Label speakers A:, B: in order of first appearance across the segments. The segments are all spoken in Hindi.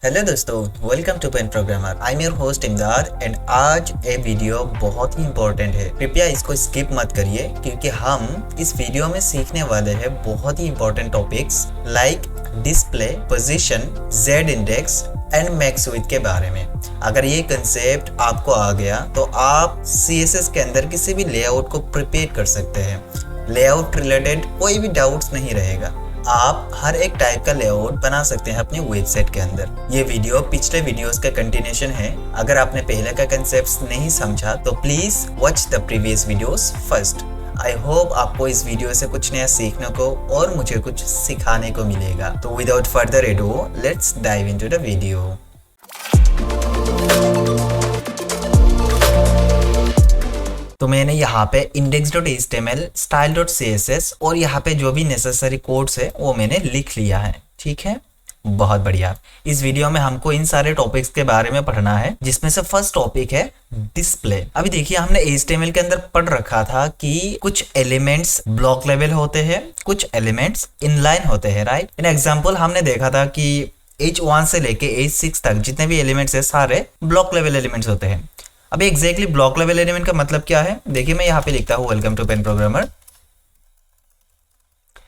A: हेलो दोस्तों, welcome to pen programmer. I am your host Imdad and आज ये वीडियो बहुत ही इंपॉर्टेंट है। कृपया इसको स्किप मत करिए क्योंकि हम इस वीडियो में सीखने वाले हैं बहुत ही important topics like display, position, Z index and max width के बारे में। अगर ये कंसेप्ट आपको आ गया तो आप CSS के अंदर किसी भी लेआउट को प्रिपेयर कर सकते हैं। लेआउट रिलेटेड कोई भी डाउट्स नहीं रहेगा। आप हर एक टाइप का लेआउट बना सकते हैं अपनी वेबसाइट के अंदर। ये वीडियो पिछले वीडियोस का कंटिन्यूशन है। अगर आपने पहले का कंसेप्ट नहीं समझा तो please watch the previous videos first. I hope आपको इस वीडियो से कुछ नया सीखने को और मुझे कुछ सिखाने को मिलेगा। तो without further edu let's dive into the video. तो मैंने यहाँ पे index.html, style.css और यहाँ पे जो भी नेसेसरी कोड्स है वो मैंने लिख लिया है। ठीक है, बहुत बढ़िया। इस वीडियो में हमको इन सारे टॉपिक्स के बारे में पढ़ना है, जिसमें से फर्स्ट टॉपिक है डिस्प्ले। अभी देखिए, हमने HTML के अंदर पढ़ रखा था कि कुछ एलिमेंट्स ब्लॉक लेवल होते हैं, कुछ एलिमेंट्स इनलाइन होते हैं, राइट। इन एग्जाम्पल हमने देखा था कि H1 से लेके H6 तक जितने भी एलिमेंट्स है सारे ब्लॉक लेवल एलिमेंट्स होते हैं। अभी एग्जैक्टली ब्लॉक लेवल एलिमेंट का मतलब क्या है, देखिए मैं यहाँ पे लिखता हूँ वेलकम टू पेन प्रोग्रामर।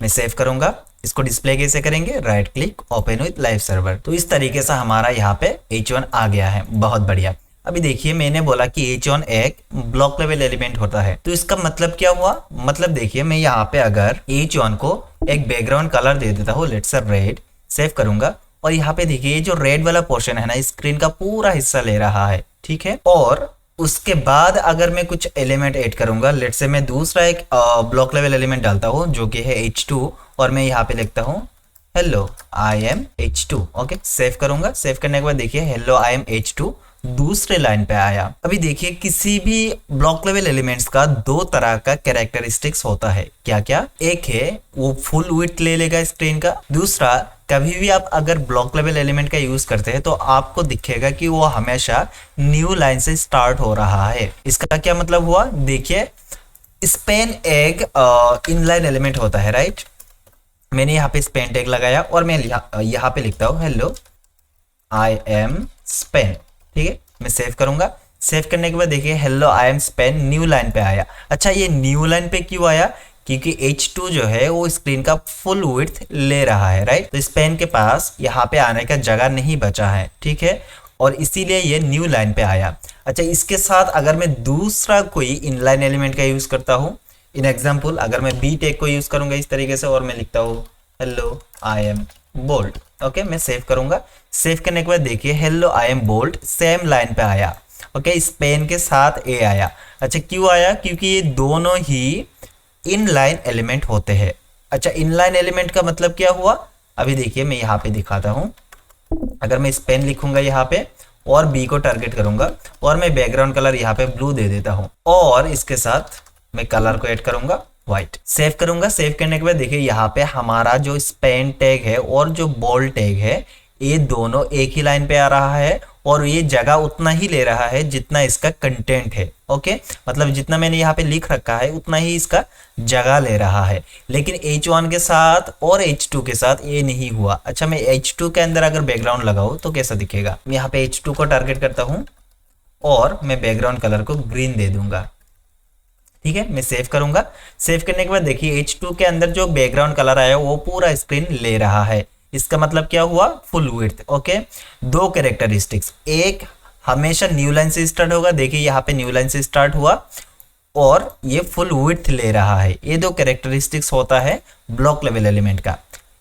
A: मैं सेव करूंगा। इसको डिस्प्ले कैसे करेंगे, right click, open with live server. तो इस तरीके से हमारा यहाँ पे H1 आ गया है, बहुत बढ़िया। अभी देखिए, मैंने बोला कि H1 एक ब्लॉक लेवल एलिमेंट होता है, तो इसका मतलब क्या हुआ। मतलब देखिए, मैं यहाँ पे अगर H1 को एक बैकग्राउंड कलर दे देता हूँ, लेट्स से रेड, सेव करूंगा। और यहाँ पे देखिए, ये जो रेड वाला पोर्शन है ना, स्क्रीन का पूरा हिस्सा ले रहा है, ठीक है। और उसके बाद अगर मैं कुछ एलिमेंट ऐड करूंगा, लेट्स से मैं दूसरा एक ब्लॉक लेवल एलिमेंट डालता हूँ जो कि है H2, और मैं यहाँ पे लिखता हूँ hello I M H2। Okay, save करूंगा। सेव करने के बाद देखिए हेलो आई एम H2 दूसरे लाइन पे आया। अभी देखिए, किसी भी ब्लॉक लेवल एलिमेंट्स का दो तरह का कैरेक्टरिस्टिक्स होता है। क्या क्या? एक है वो फुल विड्थ ले लेगा स्क्रीन का। दूसरा, कभी भी आप अगर ब्लॉक लेवल एलिमेंट का यूज करते हैं तो आपको दिखेगा कि वो हमेशा न्यू लाइन से स्टार्ट हो रहा है। इसका क्या मतलब हुआ, देखिए स्पेन एक इनलाइन एलिमेंट होता है, राइट। मैंने यहाँ पे स्पेन टैग लगाया और मैं यहाँ पे लिखता हूँ हेलो आई एम स्पेन। ठीक है, मैं सेव करूंगा। सेव करने के बाद देखिए hello I M Spain new line पे आया। अच्छा, ये न्यू लाइन पे क्यों आया, क्योंकि H2 जो है वो स्क्रीन का फुल विड्थ ले रहा है, राइट। तो स्पेन के पास यहाँ पे आने का जगह नहीं बचा है, ठीक है, और इसीलिए ये न्यू लाइन पे आया। अच्छा, इसके साथ अगर मैं दूसरा कोई इनलाइन एलिमेंट का यूज करता हूँ, इन एग्जाम्पल अगर मैं बी टैग को यूज करूंगा इस तरीके से और मैं लिखता हूँ hello I am bold. Okay, मैं सेव करूंगा। सेव करने के बाद देखिए hello I am bold same line पे आया। ओके, स्पेन के साथ ए आया। अच्छा, क्यों आया, क्योंकि ये दोनों ही इनलाइन एलिमेंट होते हैं। अच्छा, इनलाइन एलिमेंट का मतलब क्या हुआ, अभी देखिए मैं यहाँ पे दिखाता हूँ। अगर मैं स्पेन लिखूंगा यहाँ पे और बी को टारगेट करूंगा और मैं बैकग्राउंड कलर यहाँ पे ब्लू दे देता हूँ और इसके साथ मैं कलर को ऐड करूंगा व्हाइट। सेव करूंगा। सेव करने के बाद देखिए यहाँ पे हमारा जो स्पेन टैग है और जो बोल्ड टैग है ये दोनों एक ही लाइन पे आ रहा है और ये जगह उतना ही ले रहा है जितना इसका कंटेंट है। ओके, मतलब जितना मैंने यहाँ पे लिख रखा है उतना ही इसका जगह ले रहा है। लेकिन H1 के साथ और H2 के साथ ये नहीं हुआ। अच्छा, मैं H2 के अंदर अगर बैकग्राउंड लगाऊं तो कैसा दिखेगा, मैं यहाँ पे H2 को टारगेट करता हूँ और मैं बैकग्राउंड कलर को ग्रीन दे दूंगा। ठीक है, मैं सेव करूंगा। सेव करने के बाद देखिए H2 के अंदर जो बैकग्राउंड कलर आया वो पूरा स्क्रीन ले रहा है। इसका मतलब क्या हुआ, फुल विड्थ। ओके, दो कैरेक्टरिस्टिक्स, एक हमेशा न्यू लाइन से स्टार्ट होगा, देखिए यहाँ पे न्यू लाइन से स्टार्ट हुआ और ये फुल विड्थ ले रहा है। ये दो कैरेक्टरिस्टिक्स होता है ब्लॉक लेवल एलिमेंट का।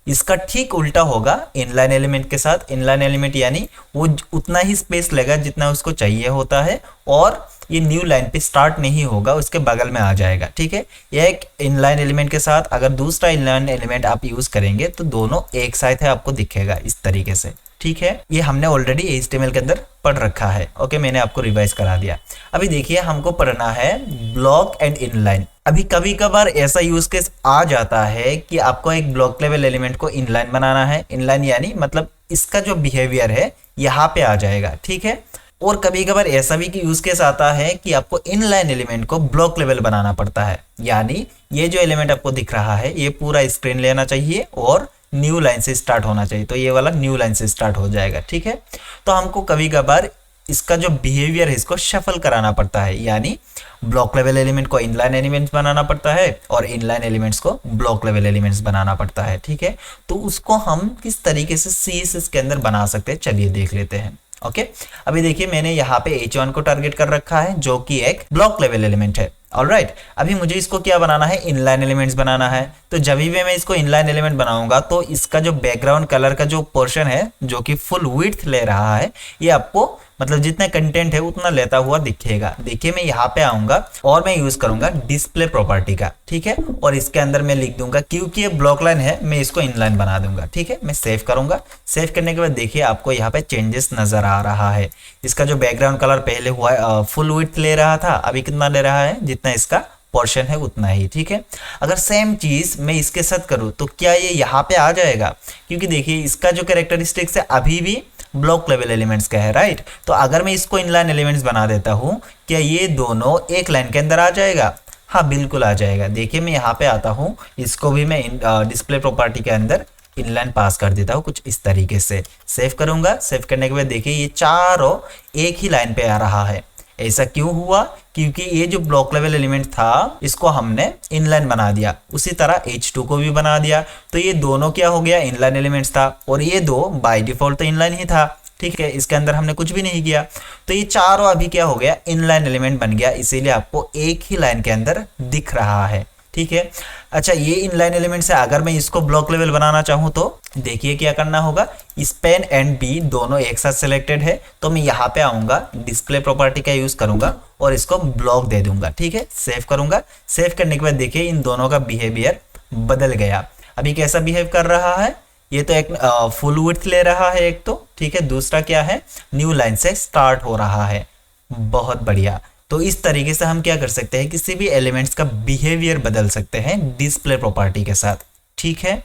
A: इसका ठीक उल्टा होगा इनलाइन एलिमेंट के साथ। इनलाइन एलिमेंट यानी वो उतना ही स्पेस लेगा जितना उसको चाहिए होता है और ये न्यू लाइन पे स्टार्ट नहीं होगा, उसके बगल में आ जाएगा। ठीक है, ये एक इनलाइन एलिमेंट के साथ अगर दूसरा इनलाइन एलिमेंट आप यूज करेंगे तो दोनों एक साथ है, आपको दिखेगा इस तरीके से। ठीक है, ये हमने ऑलरेडी HTML के अंदर पढ़ रखा है। ओके, मैंने आपको रिवाइज करा दिया। अभी देखिए, हमको पढ़ना है ब्लॉक एंड इनलाइन। अभी कभी कभार ऐसा यूज केस आ जाता है कि आपको एक ब्लॉक लेवल एलिमेंट को इनलाइन बनाना है। इनलाइन यानी मतलब इसका जो बिहेवियर है यहाँ पे आ जाएगा। ठीक है, और कभी कभार ऐसा भी कि यूज केस आता है कि आपको इनलाइन एलिमेंट को ब्लॉक लेवल बनाना पड़ता है, यानी ये जो एलिमेंट आपको दिख रहा है ये पूरा स्क्रीन लेना चाहिए और न्यू लाइन से स्टार्ट होना चाहिए, तो ये वाला न्यू लाइन से स्टार्ट हो जाएगा। ठीक है, तो हमको कभी कभार इसका जो बिहेवियर है इसको शफल कराना पड़ता है, यानी ब्लॉक लेवल एलिमेंट को इनलाइन एलिमेंट्स बनाना पड़ता है और इनलाइन एलिमेंट्स को ब्लॉक लेवल एलिमेंट्स बनाना पड़ता है। ठीक है, तो उसको हम किस तरीके से CSS के अंदर बना सकते हैं, चलिए देख लेते हैं। ओके, अभी देखिए मैंने यहाँ पे H1 को टारगेट कर रखा है जो कि एक ब्लॉक लेवल एलिमेंट है। ऑलराइट, अभी मुझे इसको क्या बनाना है, इनलाइन एलिमेंट्स बनाना है। तो जब भी मैं इसको इनलाइन एलिमेंट बनाऊंगा तो इसका जो बैकग्राउंड कलर का जो पोर्शन है जो कि फुल विड्थ ले रहा है, ये आपको मतलब जितना कंटेंट है उतना लेता हुआ दिखेगा। देखिए मैं यहाँ पे आऊंगा और मैं यूज करूंगा डिस्प्ले प्रॉपर्टी का। ठीक है, और इसके अंदर मैं लिख दूंगा क्योंकि ये ब्लॉक लाइन है मैं इसको इनलाइन बना दूंगा। ठीक है, मैं सेव करूंगा। सेव करने के बाद देखिए आपको यहाँ पे चेंजेस नजर आ रहा है। इसका जो बैकग्राउंड कलर पहले हुआ फुल विड्थ ले रहा था, अभी कितना ले रहा है, जितना इसका पोर्शन है उतना ही। ठीक है, अगर सेम चीज मैं इसके साथ करूं तो क्या ये यहाँ पे आ जाएगा, क्योंकि देखिए इसका जो कैरेक्टरिस्टिक्स है अभी भी ब्लॉक लेवल एलिमेंट्स का है। राइट, तो अगर मैं इसको इनलाइन एलिमेंट्स बना देता हूं, क्या ये दोनों एक लाइन के अंदर आ जाएगा? हाँ बिल्कुल आ जाएगा। देखिए मैं यहाँ पे आता हूँ, इसको भी मैं डिस्प्ले प्रॉपर्टी के अंदर इनलाइन पास कर देता हूँ कुछ इस तरीके से। सेव करूंगा। सेव करने के बाद देखिए ये चारों एक ही लाइन पे आ रहा है। ऐसा क्यों हुआ? क्योंकि ये जो ब्लॉक लेवल एलिमेंट था इसको हमने इनलाइन बना दिया, उसी तरह H2 को भी बना दिया। तो ये दोनों क्या हो गया, इनलाइन एलिमेंट्स था, और ये दो बाय डिफॉल्ट तो इनलाइन ही था। ठीक है, इसके अंदर हमने कुछ भी नहीं किया, तो ये चारों अभी क्या हो गया, इनलाइन एलिमेंट बन गया। इसीलिए आपको एक ही लाइन के अंदर दिख रहा है। ठीक है, अच्छा ये इनलाइन एलिमेंट से अगर मैं इसको ब्लॉक लेवल बनाना चाहूँ तो देखिए क्या करना होगा, स्पेन एंड बी दोनों एक साथ सिलेक्टेड है, तो मैं यहाँ पे आऊंगा, डिस्प्ले प्रॉपर्टी का यूज करूंगा और इसको ब्लॉक दे दूंगा। ठीक है, सेव करूंगा। सेव करने के बाद देखिए इन दोनों का बिहेवियर बदल गया। अभी कैसा बिहेव कर रहा है, ये तो एक फुल विड्थ ले रहा है एक तो, ठीक है, दूसरा क्या है, न्यू लाइन से स्टार्ट हो रहा है। बहुत बढ़िया। तो इस तरीके से हम क्या कर सकते हैं, किसी भी एलिमेंट्स का बिहेवियर बदल सकते हैं डिस्प्ले प्रॉपर्टी के साथ। ठीक है,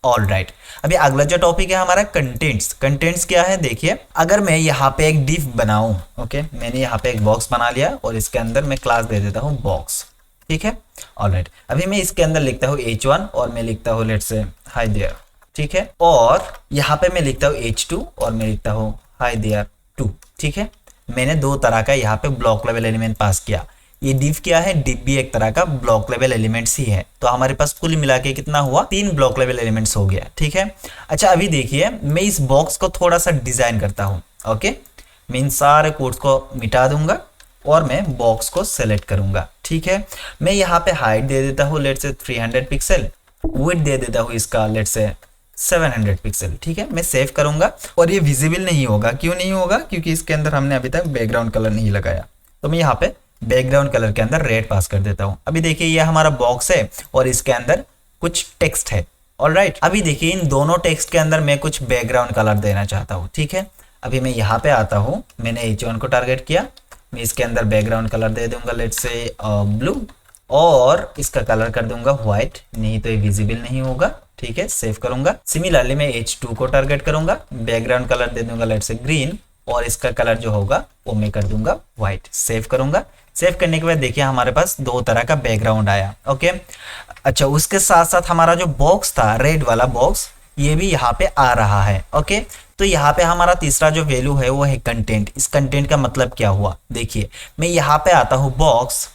A: ऑल राइट। अभी अगला जो टॉपिक है हमारा कंटेंट्स। कंटेंट्स क्या है, देखिए अगर मैं यहाँ पे एक डिव बनाऊं, ओके, मैंने यहाँ पे एक बॉक्स बना लिया और इसके अंदर मैं क्लास दे देता हूँ बॉक्स। ठीक है, ऑल राइट। अभी मैं इसके अंदर लिखता हूँ H1 और मैं लिखता हूँ लेट्स से हाय देयर। ठीक है, और यहाँ पे मैं लिखता हूँ H2 और मैं लिखता हूँ हाय देयर 2। ठीक है, मैंने दो तरह का यहाँ पे ब्लॉक लेवल एलिमेंट पास किया। ये div क्या है, div भी एक तरह का ब्लॉक लेवल एलिमेंट्स ही है। तो हमारे पास कुल मिला के कितना हुआ, 3 ब्लॉक लेवल एलिमेंट्स हो गया। ठीक है, अच्छा अभी देखिए मैं इस बॉक्स को थोड़ा सा डिजाइन करता हूँ। ओके, मैं इन सारे कोड्स को मिटा दूंगा और मैं बॉक्स को सेलेक्ट करूंगा। ठीक है, मैं यहाँ पे हाइट दे देता हूँ लेट्स से 300 पिक्सल, विड्थ दे देता हूँ इसका लेट्स से 700 पिक्सल। ठीक है, मैं सेव करूंगा और ये विजिबल नहीं होगा। क्यों नहीं होगा, क्योंकि इसके अंदर हमने अभी तक बैकग्राउंड कलर नहीं लगाया। तो मैं यहाँ पे बैकग्राउंड कलर के अंदर रेड पास कर देता हूँ। अभी देखिए ये हमारा बॉक्स है और इसके अंदर कुछ टेक्स्ट है। ऑलराइट, अभी देखिए इन दोनों टेक्स्ट के अंदर मैं कुछ बैकग्राउंड कलर देना चाहता हूँ। ठीक है, अभी मैं यहाँ पे आता हूँ, मैंने H1 को टारगेट किया, मैं इसके अंदर बैकग्राउंड कलर दे दूंगा लेट्स से ब्लू और इसका कलर कर दूंगा व्हाइट, नहीं तो ये विजिबल नहीं होगा। ठीक है, सेव करूंगा। सिमिलरली मैं H2 को टारगेट करूंगा, बैकग्राउंड कलर दे दूंगा लेट्स से ग्रीन और इसका कलर जो होगा वो मैं कर दूंगा व्हाइट। सेव करूंगा। सेव करने के बाद देखिए हमारे पास दो तरह का बैकग्राउंड आया। ओके, अच्छा उसके साथ साथ हमारा जो बॉक्स था रेड वाला बॉक्स, ये भी यहाँ पे आ रहा है। ओके, तो यहाँ पे हमारा तीसरा जो वैल्यू है वो है कंटेंट। इस कंटेंट का मतलब क्या हुआ, देखिए मैं यहाँ पे आता हूँ बॉक्स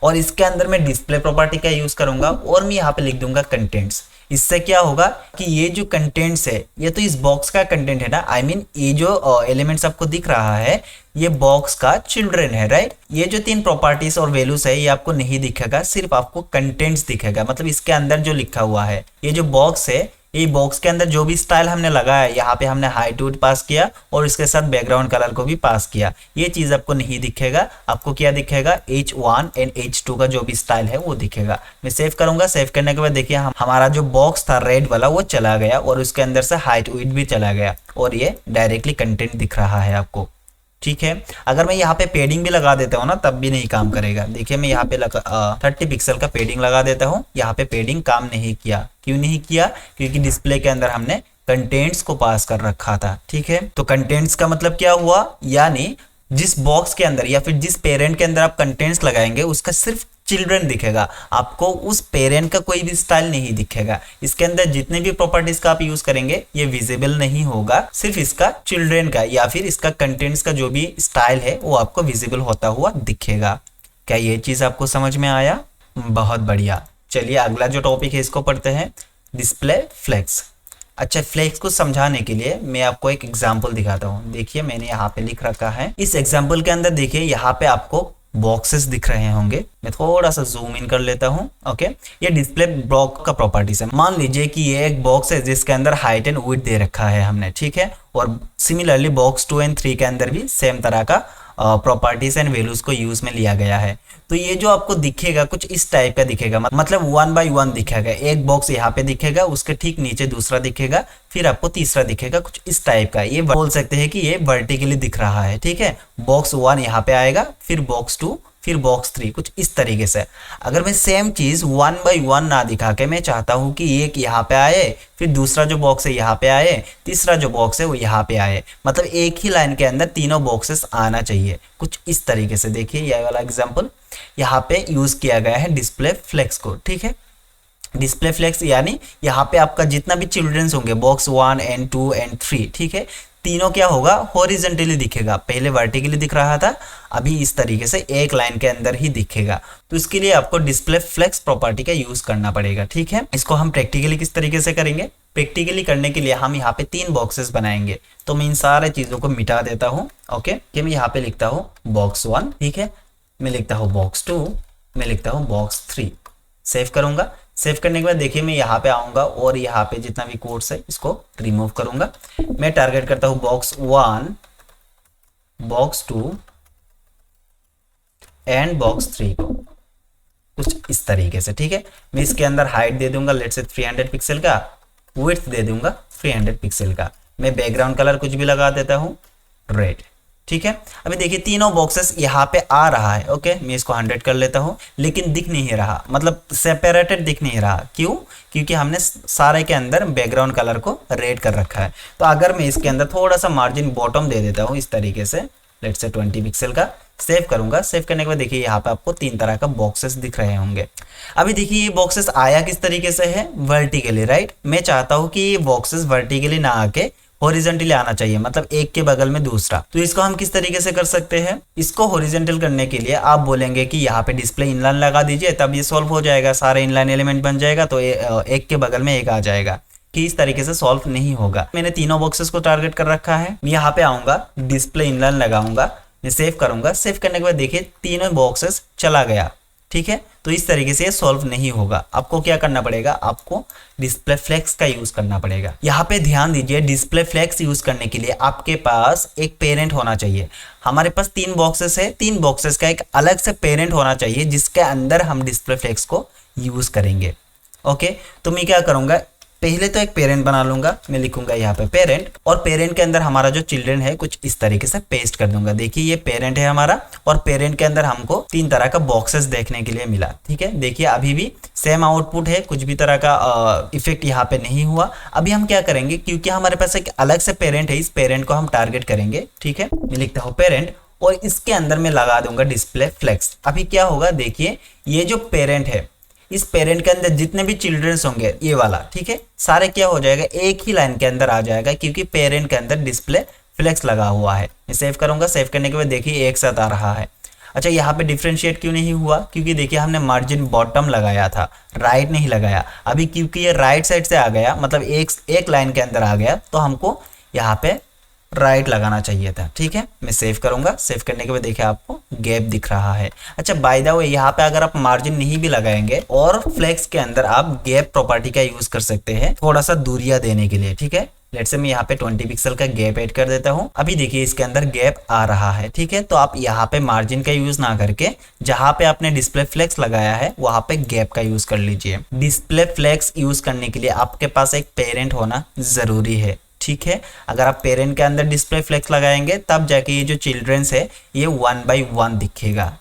A: और इसके अंदर मैं डिस्प्ले प्रॉपर्टी का यूज करूंगा और मैं यहाँ पे लिख दूंगा कंटेंट्स। इससे क्या होगा कि ये जो कंटेंट्स है ये तो इस बॉक्स का कंटेंट है ना, आई मीन ये जो एलिमेंट्स आपको दिख रहा है ये बॉक्स का चिल्ड्रन है। राइट, ये जो 3 प्रॉपर्टीज और वैल्यूज है ये आपको नहीं दिखेगा, सिर्फ आपको कंटेंट्स दिखेगा। मतलब इसके अंदर जो लिखा हुआ है, ये जो बॉक्स है, ये बॉक्स के अंदर जो भी स्टाइल हमने लगाया, यहाँ पे हमने हाइट विड्थ पास किया और इसके साथ बैकग्राउंड कलर को भी पास किया, ये चीज आपको नहीं दिखेगा। आपको क्या दिखेगा, H1 एंड H2 का जो भी स्टाइल है वो दिखेगा। मैं सेव करूंगा। सेव करने के बाद देखिए हमारा जो बॉक्स था रेड वाला वो चला गया और उसके अंदर से हाइट विड्थ भी चला गया और ये डायरेक्टली कंटेंट दिख रहा है आपको। ठीक है, अगर मैं यहाँ पे पेडिंग भी लगा देता हूँ ना तब भी नहीं काम करेगा। देखिए मैं यहाँ पे 30 पिक्सल का पेडिंग लगा देता हूँ, यहाँ पे पेडिंग काम नहीं किया। क्यों नहीं किया, क्योंकि डिस्प्ले के अंदर हमने कंटेंट्स को पास कर रखा था। ठीक है, तो कंटेंट्स का मतलब क्या हुआ, यानी जिस बॉक्स के अंदर या फिर जिस पेरेंट के अंदर आप कंटेंट्स लगाएंगे उसका सिर्फ चिल्ड्रन दिखेगा, आपको उस पेरेंट का कोई भी स्टाइल नहीं दिखेगा। इसके अंदर जितने भी प्रॉपर्टीज का आप यूज करेंगे ये विजिबल नहीं होगा, सिर्फ इसका चिल्ड्रन का या फिर इसका कंटेंट्स का जो भी स्टाइल है वो आपको विजिबल होता हुआ दिखेगा। क्या ये चीज आपको समझ में आया? बहुत बढ़िया। चलिए अगला जो टॉपिक है इसको पढ़ते हैं, डिस्प्ले फ्लेक्स। अच्छा, फ्लेक्स को समझाने के लिए मैं आपको एक एग्जांपल दिखाता हूँ। देखिए मैंने यहाँ पे लिख रखा है। इस एग्जांपल के अंदर देखिए यहाँ पे आपको बॉक्सेस दिख रहे होंगे। मैं थोड़ा सा जूम इन कर लेता हूँ। ओके, ये डिस्प्ले ब्लॉक का प्रॉपर्टीज है। मान लीजिए कि ये एक बॉक्स है जिसके अंदर हाइट एंड विड्थ दे रखा है हमने, ठीक है। और सिमिलरली बॉक्स 2 एंड 3 के अंदर भी सेम तरह का प्रॉपर्टीज एंड वैल्यूज को यूज में लिया गया है। तो ये जो आपको दिखेगा कुछ इस टाइप का दिखेगा, मतलब 1 by 1 दिखेगा। एक बॉक्स यहाँ पे दिखेगा, उसके ठीक नीचे दूसरा दिखेगा, फिर आपको तीसरा दिखेगा, कुछ इस टाइप का। ये बोल सकते हैं कि ये वर्टिकली दिख रहा है, ठीक है। बॉक्स 1 यहाँ पे आएगा, फिर बॉक्स 2, फिर बॉक्स 3, कुछ इस तरीके से। अगर मैं सेम चीज 1 by 1 ना दिखा के मैं चाहता हूं कि एक यहाँ पे आए, फिर दूसरा जो बॉक्स है यहाँ पे आए, तीसरा जो बॉक्स है वो यहाँ पे आए, मतलब एक ही लाइन के अंदर तीनों बॉक्सेस आना चाहिए, कुछ इस तरीके से। देखिए यह वाला एग्जांपल यहाँ पे यूज किया गया है डिस्प्ले फ्लेक्स को, ठीक है। डिस्प्ले फ्लेक्स यानी यहाँ पे आपका जितना भी चिल्ड्रंस होंगे बॉक्स 1 एंड 2 एंड 3, ठीक है, तीनों क्या होगा, हॉरिजॉन्टली दिखेगा। पहले वर्टिकली दिख रहा था, अभी इस तरीके से एक लाइन के अंदर ही दिखेगा। तो इसके लिए आपको डिस्प्ले फ्लेक्स प्रॉपर्टी का यूज करना पड़ेगा, ठीक है। इसको हम प्रैक्टिकली किस तरीके से करेंगे? प्रैक्टिकली करने के लिए हम यहाँ पे 3 बॉक्सेस बनाएंगे। तो मैं इन सारे चीजों को मिटा देता हूँ। ओके, कि मैं यहाँ पे लिखता हूँ बॉक्स 1, ठीक है, मैं लिखता हूँ बॉक्स 2, मैं लिखता हूँ बॉक्स 3। सेव करूंगा। सेव करने के बाद देखिए मैं यहाँ पे आऊंगा और यहाँ पे जितना भी कोड्स है इसको रिमूव करूंगा। मैं टारगेट करता हूँ बॉक्स 1, बॉक्स 2 एंड बॉक्स 3 को, कुछ इस तरीके से, ठीक है। मैं इसके अंदर हाइट दे दूंगा लेट्स से 300 पिक्सल का, विड्थ दे दूंगा 300 पिक्सल का। मैं बैकग्राउंड कलर कुछ भी लगा देता हूँ रेड, ठीक है। अभी देखिए तीनों बॉक्सेस यहाँ पे आ रहा है। ओके, मैं इसको 100 कर लेता हूँ, लेकिन दिख नहीं रहा, मतलब सेपरेटेड दिख नहीं रहा। क्यों? क्योंकि हमने सारे के अंदर बैकग्राउंड कलर को रेड कर रखा है। तो अगर मैं इसके अंदर थोड़ा सा मार्जिन बॉटम दे देता हूँ इस तरीके से, लेट्स से 20 पिक्सल का, सेव करूंगा। सेव करने के बाद देखिए यहाँ पे आपको 3 तरह का बॉक्सेस दिख रहे होंगे। अभी देखिए ये बॉक्सेस आया किस तरीके से है, वर्टिकली, राइट। मैं चाहता हूँ कि ये बॉक्सेस वर्टिकली ना आके हॉरिजॉन्टली आना चाहिए, मतलब एक के बगल में दूसरा। तो इसको हम किस तरीके से कर सकते हैं? इसको हॉरिजॉन्टल करने के लिए आप बोलेंगे कि यहाँ पे डिस्प्ले इनलाइन लगा दीजिए, तब ये सॉल्व हो जाएगा, सारे इनलाइन एलिमेंट बन जाएगा, तो एक के बगल में एक आ जाएगा। कि इस तरीके से सॉल्व नहीं होगा। मैंने तीनों बॉक्सेस को टारगेट कर रखा है। मैं यहाँ पे आऊंगा, डिस्प्ले इनलाइन लगाऊंगा, मैं सेव करूंगा। सेव करने के बाद देखिए तीनों बॉक्सेस चला गया, ठीक है। तो इस तरीके से ये सॉल्व नहीं होगा। आपको क्या करना पड़ेगा? आपको डिस्प्ले फ्लेक्स का यूज करना पड़ेगा। यहाँ पे ध्यान दीजिए, डिस्प्ले फ्लेक्स यूज करने के लिए आपके पास एक पेरेंट होना चाहिए। हमारे पास 3 बॉक्सेस है, 3 बॉक्सेस का एक अलग से पेरेंट होना चाहिए जिसके अंदर हम डिस्प्ले फ्लेक्स को यूज करेंगे। ओके, तो मैं क्या करूंगा, पहले तो एक पेरेंट बना लूंगा। मैं लिखूंगा यहाँ पे पेरेंट, और पेरेंट के अंदर हमारा जो चिल्ड्रन है कुछ इस तरीके से पेस्ट कर दूंगा। देखिए ये पेरेंट है हमारा, और पेरेंट के अंदर हमको 3 तरह का बॉक्सेस देखने के लिए मिला, ठीक है। देखिए अभी भी सेम आउटपुट है, कुछ भी तरह का इफेक्ट यहाँ पे नहीं हुआ। अभी हम क्या करेंगे, क्योंकि हमारे पास एक अलग से पेरेंट है, इस पेरेंट को हम टारगेट करेंगे, ठीक है। मैं लिखता हूँ पेरेंट, और इसके अंदर मैं लगा दूंगा डिस्प्ले फ्लेक्स। अभी क्या होगा, देखिए ये जो पेरेंट है, इस पेरेंट के अंदर जितने भी चिल्ड्रंस होंगे ये वाला, ठीक है, सारे क्या हो जाएगा, एक ही लाइन के अंदर आ जाएगा, क्योंकि पेरेंट के अंदर डिस्प्ले फ्लेक्स लगा हुआ है। मैं सेव करूंगा। सेव करने के बाद देखिए एक साथ आ रहा है। अच्छा, यहाँ पे डिफरेंशिएट क्यों नहीं हुआ? क्योंकि देखिए हमने मार्जिन बॉटम लगाया था, राइट नहीं लगाया। अभी क्योंकि ये राइट साइड से आ गया, मतलब एक लाइन के अंदर आ गया, तो हमको यहाँ पे राइट लगाना चाहिए था, ठीक है। मैं सेव करूंगा। सेव करने के बाद देखिए आपको गैप दिख रहा है। अच्छा, बाय द वे यहाँ पे अगर आप मार्जिन नहीं भी लगाएंगे और फ्लेक्स के अंदर आप गैप प्रॉपर्टी का यूज कर सकते हैं थोड़ा सा दूरियां देने के लिए, ठीक है। लेट्स से मैं यहाँ पे 20 पिक्सल का गैप ऐड कर देता हूँ। अभी देखिए इसके अंदर गैप आ रहा है, ठीक है। तो आप यहाँ पे मार्जिन का यूज ना करके जहां पे आपने डिस्प्ले फ्लेक्स लगाया है वहां पे गैप का यूज कर लीजिए। डिस्प्ले फ्लेक्स यूज करने के लिए आपके पास एक पेरेंट होना जरूरी है, ठीक है। अगर आप पेरेंट के अंदर डिस्प्ले फ्लेक्स लगाएंगे तब जाके ये जो चिल्ड्रंस है ये 1 by 1 दिखेगा।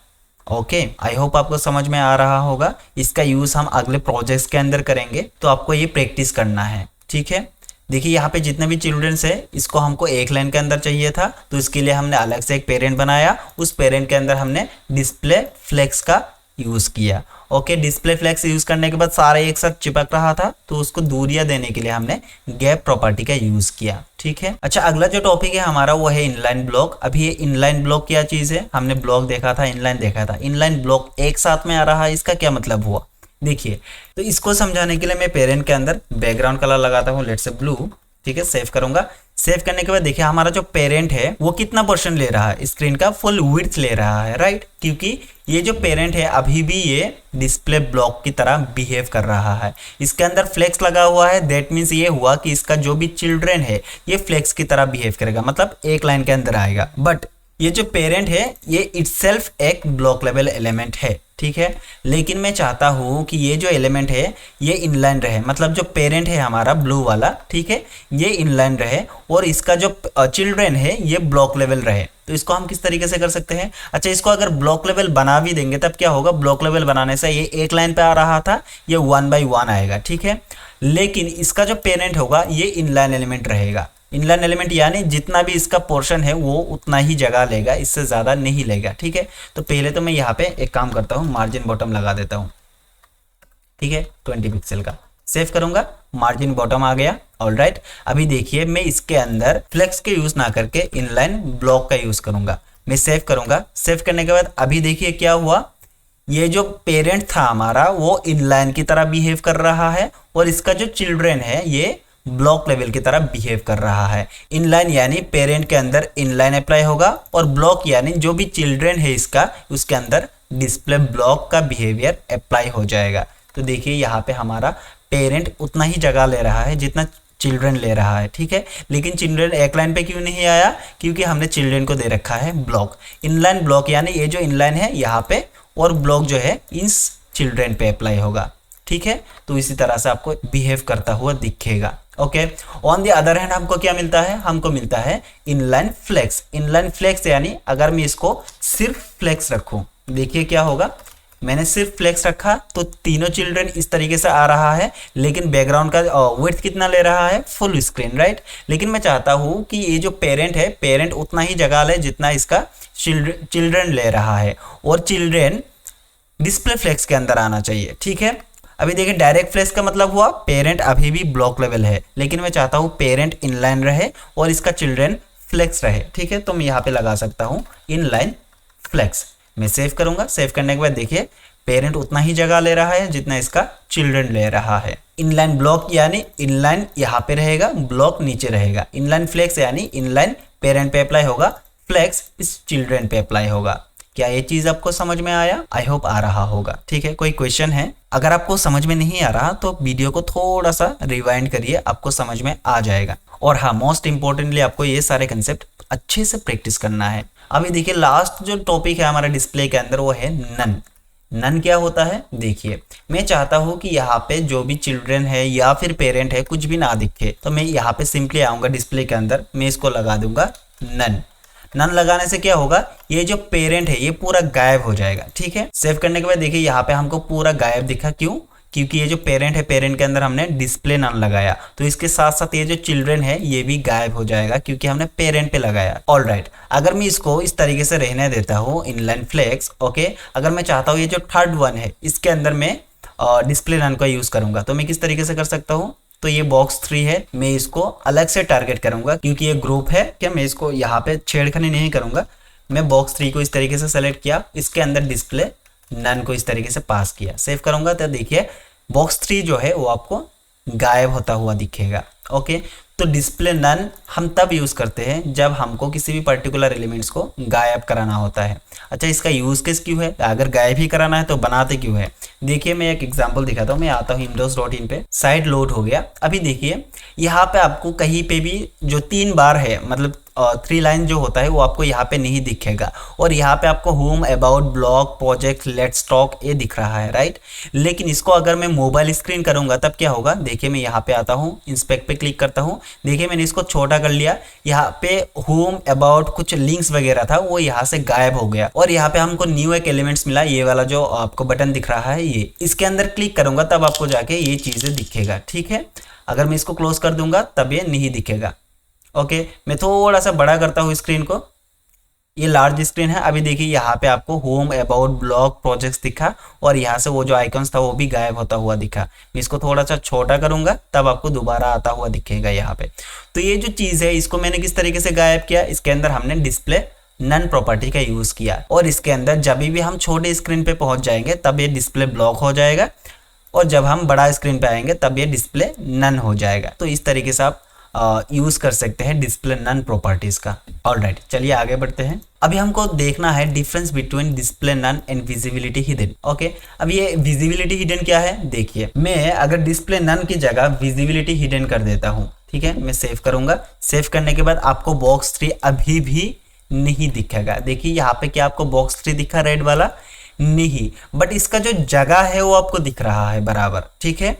A: ओके, आई होप आपको समझ में आ रहा होगा। इसका यूज हम अगले प्रोजेक्ट्स के अंदर करेंगे, तो आपको ये प्रैक्टिस करना है, ठीक है। देखिए यहाँ पे जितने भी चिल्ड्रंस है इसको हमको एक लाइन के अंदर चाहिए था, तो इसके लिए हमने अलग से एक पेरेंट बनाया। उस पेरेंट के अंदर हमने डिस्प्ले फ्लेक्स का यूज किया। ओके, डिस्प्ले फ्लेक्स यूज करने के बाद सारा एक साथ चिपक रहा था, तो उसको दूरियां देने के लिए हमने गैप प्रॉपर्टी का यूज किया। ठीक है, अच्छा अगला जो टॉपिक है हमारा वो है इनलाइन ब्लॉक। अभी ये इनलाइन ब्लॉक क्या चीज है, हमने ब्लॉक देखा था, इनलाइन देखा था। इनलाइन ब्लॉक एक साथ में आ रहा है, इसका क्या मतलब हुआ देखिए। तो इसको समझाने के लिए मैं पेरेंट के अंदर बैकग्राउंड कलर लगाता हूँ, लेट्स से ब्लू। ठीक है, सेव करूंगा। सेव करने के बाद देखिए हमारा जो पेरेंट है वो कितना पोर्शन ले रहा है, स्क्रीन का फुल विड्थ ले रहा है, राइट। क्योंकि ये जो पेरेंट है अभी भी ये डिस्प्ले ब्लॉक की तरह बिहेव कर रहा है। इसके अंदर फ्लेक्स लगा हुआ है, दैट मीन्स ये हुआ कि इसका जो भी चिल्ड्रन है ये फ्लेक्स की तरह बिहेव करेगा, मतलब एक लाइन के अंदर आएगा। बट ये जो पेरेंट है ये इटसेल्फ एक ब्लॉक लेवल एलिमेंट है। ठीक है, लेकिन मैं चाहता हूं कि ये जो एलिमेंट है ये इनलाइन रहे, मतलब जो पेरेंट है हमारा ब्लू वाला, ठीक है, ये इनलाइन रहे और इसका जो चिल्ड्रन है ये ब्लॉक लेवल रहे। तो इसको हम किस तरीके से कर सकते हैं, अच्छा इसको अगर ब्लॉक लेवल बना भी देंगे तब क्या होगा, ब्लॉक लेवल बनाने से ये एक लाइन पे आ रहा था, ये 1 by 1 आएगा। ठीक है, लेकिन इसका जो पेरेंट होगा ये इनलाइन एलिमेंट रहेगा। इनलाइन एलिमेंट यानी जितना भी इसका पोर्शन है वो उतना ही जगह लेगा, इससे ज़्यादा नहीं लेगा। ठीक है, तो पहले तो मैं यहाँ पे एक काम करता हूँ, मार्जिन बॉटम लगा देता हूँ। ठीक है, 20 पिक्सल का सेव करूंगा, मार्जिन बॉटम आ गया। ऑलराइट, अभी देखिए मैं इसके अंदर फ्लेक्स के यूज ना करके इनलाइन ब्लॉक का यूज करूंगा। मैं सेव करूंगा। सेव करने के बाद अभी देखिए क्या हुआ, ये जो पेरेंट था हमारा वो इनलाइन की तरह बिहेव कर रहा है और इसका जो चिल्ड्रन है ये ब्लॉक लेवल की तरह बिहेव कर रहा है। इनलाइन यानी पेरेंट के अंदर इनलाइन अप्लाई होगा और ब्लॉक यानी जो भी चिल्ड्रन है इसका, उसके अंदर डिस्प्ले ब्लॉक का बिहेवियर अप्लाई हो जाएगा। तो देखिए यहाँ पे हमारा पेरेंट उतना ही जगह ले रहा है जितना चिल्ड्रन ले रहा है। ठीक है, लेकिन चिल्ड्रन एक लाइन पे क्यों नहीं आया, क्योंकि हमने चिल्ड्रन को दे रखा है ब्लॉक। इनलाइन ब्लॉक यानी ये जो इनलाइन है यहाँ पे और ब्लॉक जो है इस चिल्ड्रन पे अप्लाई होगा। ठीक है, तो इसी तरह से आपको बिहेव करता हुआ दिखेगा। Okay, on the other hand हमको क्या मिलता है, हमको मिलता है इनलाइन फ्लेक्स। इनलाइन फ्लेक्स यानी अगर मैं इसको सिर्फ फ्लेक्स रखूं, देखिए क्या होगा, मैंने सिर्फ फ्लेक्स रखा तो तीनों चिल्ड्रन इस तरीके से आ रहा है, लेकिन बैकग्राउंड का विड्थ कितना ले रहा है, फुल स्क्रीन, राइट। लेकिन मैं चाहता हूं कि ये जो पेरेंट है, पेरेंट उतना ही जगह ले जितना इसका चिल्ड्रन ले रहा है और चिल्ड्रन डिस्प्ले फ्लेक्स के अंदर आना चाहिए। ठीक है, अभी देखिए डायरेक्ट फ्लेक्स का मतलब हुआ पेरेंट अभी भी ब्लॉक लेवल है, लेकिन मैं चाहता हूँ पेरेंट इनलाइन रहे और इसका चिल्ड्रन फ्लेक्स रहे। ठीक है, तो मैं यहाँ पे लगा सकता हूँ इनलाइन फ्लेक्स। मैं सेव करूंगा। सेव करने के बाद देखिए पेरेंट उतना ही जगह ले रहा है जितना इसका चिल्ड्रन ले रहा है। इनलाइन ब्लॉक यानी इनलाइन यहाँ पे रहेगा, ब्लॉक नीचे रहेगा। इनलाइन फ्लेक्स यानी इनलाइन पेरेंट पे अप्लाई होगा, फ्लेक्स इस चिल्ड्रन पे अप्लाई होगा। क्या ये चीज आपको समझ में आया? आई होप आ रहा होगा। ठीक है, कोई क्वेश्चन है? अगर आपको समझ में नहीं आ रहा तो वीडियो को थोड़ा सा रिवाइंड करिए, आपको समझ में आ जाएगा। और हाँ, मोस्ट इंपॉर्टेंटली आपको ये सारे कंसेप्ट अच्छे से प्रैक्टिस करना है। अभी देखिए लास्ट जो टॉपिक है हमारा डिस्प्ले के अंदर वो है नन। नन क्या होता है? देखिए मैं चाहता हूँ कि यहाँ पे जो भी चिल्ड्रन है या फिर पेरेंट है कुछ भी ना दिखे, तो मैं यहाँ पे सिंपली आऊंगा डिस्प्ले के अंदर, मैं इसको लगा दूंगा नन। नन लगाने से क्या होगा, ये जो पेरेंट है ये पूरा गायब हो जाएगा। ठीक है, सेव करने के बाद देखिए यहाँ पे हमको पूरा गायब दिखा। क्यों? क्योंकि ये जो पेरेंट है, पेरेंट के अंदर हमने डिस्प्ले नन लगाया, तो इसके साथ साथ ये जो चिल्ड्रन है ये भी गायब हो जाएगा क्योंकि हमने पेरेंट पे लगाया। ऑलराइट, अगर मैं इसको इस तरीके से रहने देता हूँ इनलाइन फ्लेक्स, ओके, अगर मैं चाहता हूँ ये जो थर्ड वन है इसके अंदर मैं डिस्प्ले नन का यूज करूंगा, तो मैं किस तरीके से कर सकता हूँ? तो ये बॉक्स 3 है, मैं इसको अलग से टारगेट करूंगा क्योंकि ये ग्रुप है। क्या मैं इसको यहाँ पे छेड़खानी नहीं करूंगा, मैं बॉक्स 3 को इस तरीके से सेलेक्ट किया, इसके अंदर डिस्प्ले नन को इस तरीके से पास किया, सेव करूंगा तो देखिए बॉक्स 3 जो है वो आपको गायब होता हुआ दिखेगा। ओके, तो डिस्प्ले नन हम तब यूज करते हैं जब हमको किसी भी पर्टिकुलर एलिमेंट्स को गायब कराना होता है। अच्छा, इसका यूज केस क्यों है? अगर गायब ही कराना है तो बनाते क्यों है? देखिए मैं एक एग्जांपल दिखाता हूँ। मैं आता हूँ windows.in पे, साइट लोड हो गया। अभी देखिए यहाँ पे आपको कहीं पे भी जो 3 बार है, मतलब 3 लाइन जो होता है वो आपको यहाँ पे नहीं दिखेगा, और यहाँ पे आपको home, about, blog, project, let's talk ये दिख रहा है, राइट। लेकिन इसको अगर मैं मोबाइल स्क्रीन करूंगा तब क्या होगा? देखिए मैं यहाँ पे आता हूँ, इंस्पेक्ट पे क्लिक करता हूँ, देखिए मैंने इसको छोटा कर लिया, यहाँ पे होम, अबाउट, कुछ लिंक्स वगैरह था वो यहाँ से गायब हो गया, और यहाँ पे हमको न्यू एक एलिमेंट्स मिला, ये वाला जो आपको बटन दिख रहा है ये, इसके अंदर क्लिक करूंगा तब आपको जाके ये चीजें दिखेगा। ठीक है, अगर मैं इसको क्लोज कर दूंगा तब ये नहीं दिखेगा। ओके, मैं थोड़ा सा बड़ा करता हूँ स्क्रीन को, ये लार्ज स्क्रीन है। अभी देखिए यहाँ पे आपको होम, अबाउट, ब्लॉग, प्रोजेक्ट्स दिखा और यहाँ से वो जो आइकॉन्स था वो भी गायब होता हुआ दिखा। मैं इसको थोड़ा सा छोटा करूंगा तब आपको दोबारा आता हुआ दिखेगा यहाँ पे। तो ये जो चीज़ है इसको मैंने किस तरीके से गायब किया, इसके अंदर हमने डिस्प्ले नन प्रॉपर्टी का यूज किया और इसके अंदर जब भी हम छोटे स्क्रीन पे पहुंच जाएंगे तब ये डिस्प्ले ब्लॉक हो जाएगा और जब हम बड़ा स्क्रीन पे आएंगे तब ये डिस्प्ले नन हो जाएगा। तो इस तरीके से आप यूज कर सकते हैं डिस्प्ले नन प्रॉपर्टीज का। ऑलराइट, चलिए आगे बढ़ते हैं। अभी हमको देखना है difference between display none and visibility hidden. Okay, अब ये विजिबिलिटी हिडन क्या है, देखिए मैं अगर डिस्प्ले नन की जगह विजिबिलिटी हिडन कर देता हूँ, ठीक है, मैं सेव करूंगा। सेव करने के बाद आपको बॉक्स 3 अभी भी नहीं दिखेगा। देखिए यहाँ पे क्या आपको बॉक्स 3 दिखा रेड वाला, नहीं, बट इसका जो जगह है वो आपको दिख रहा है बराबर, ठीक है।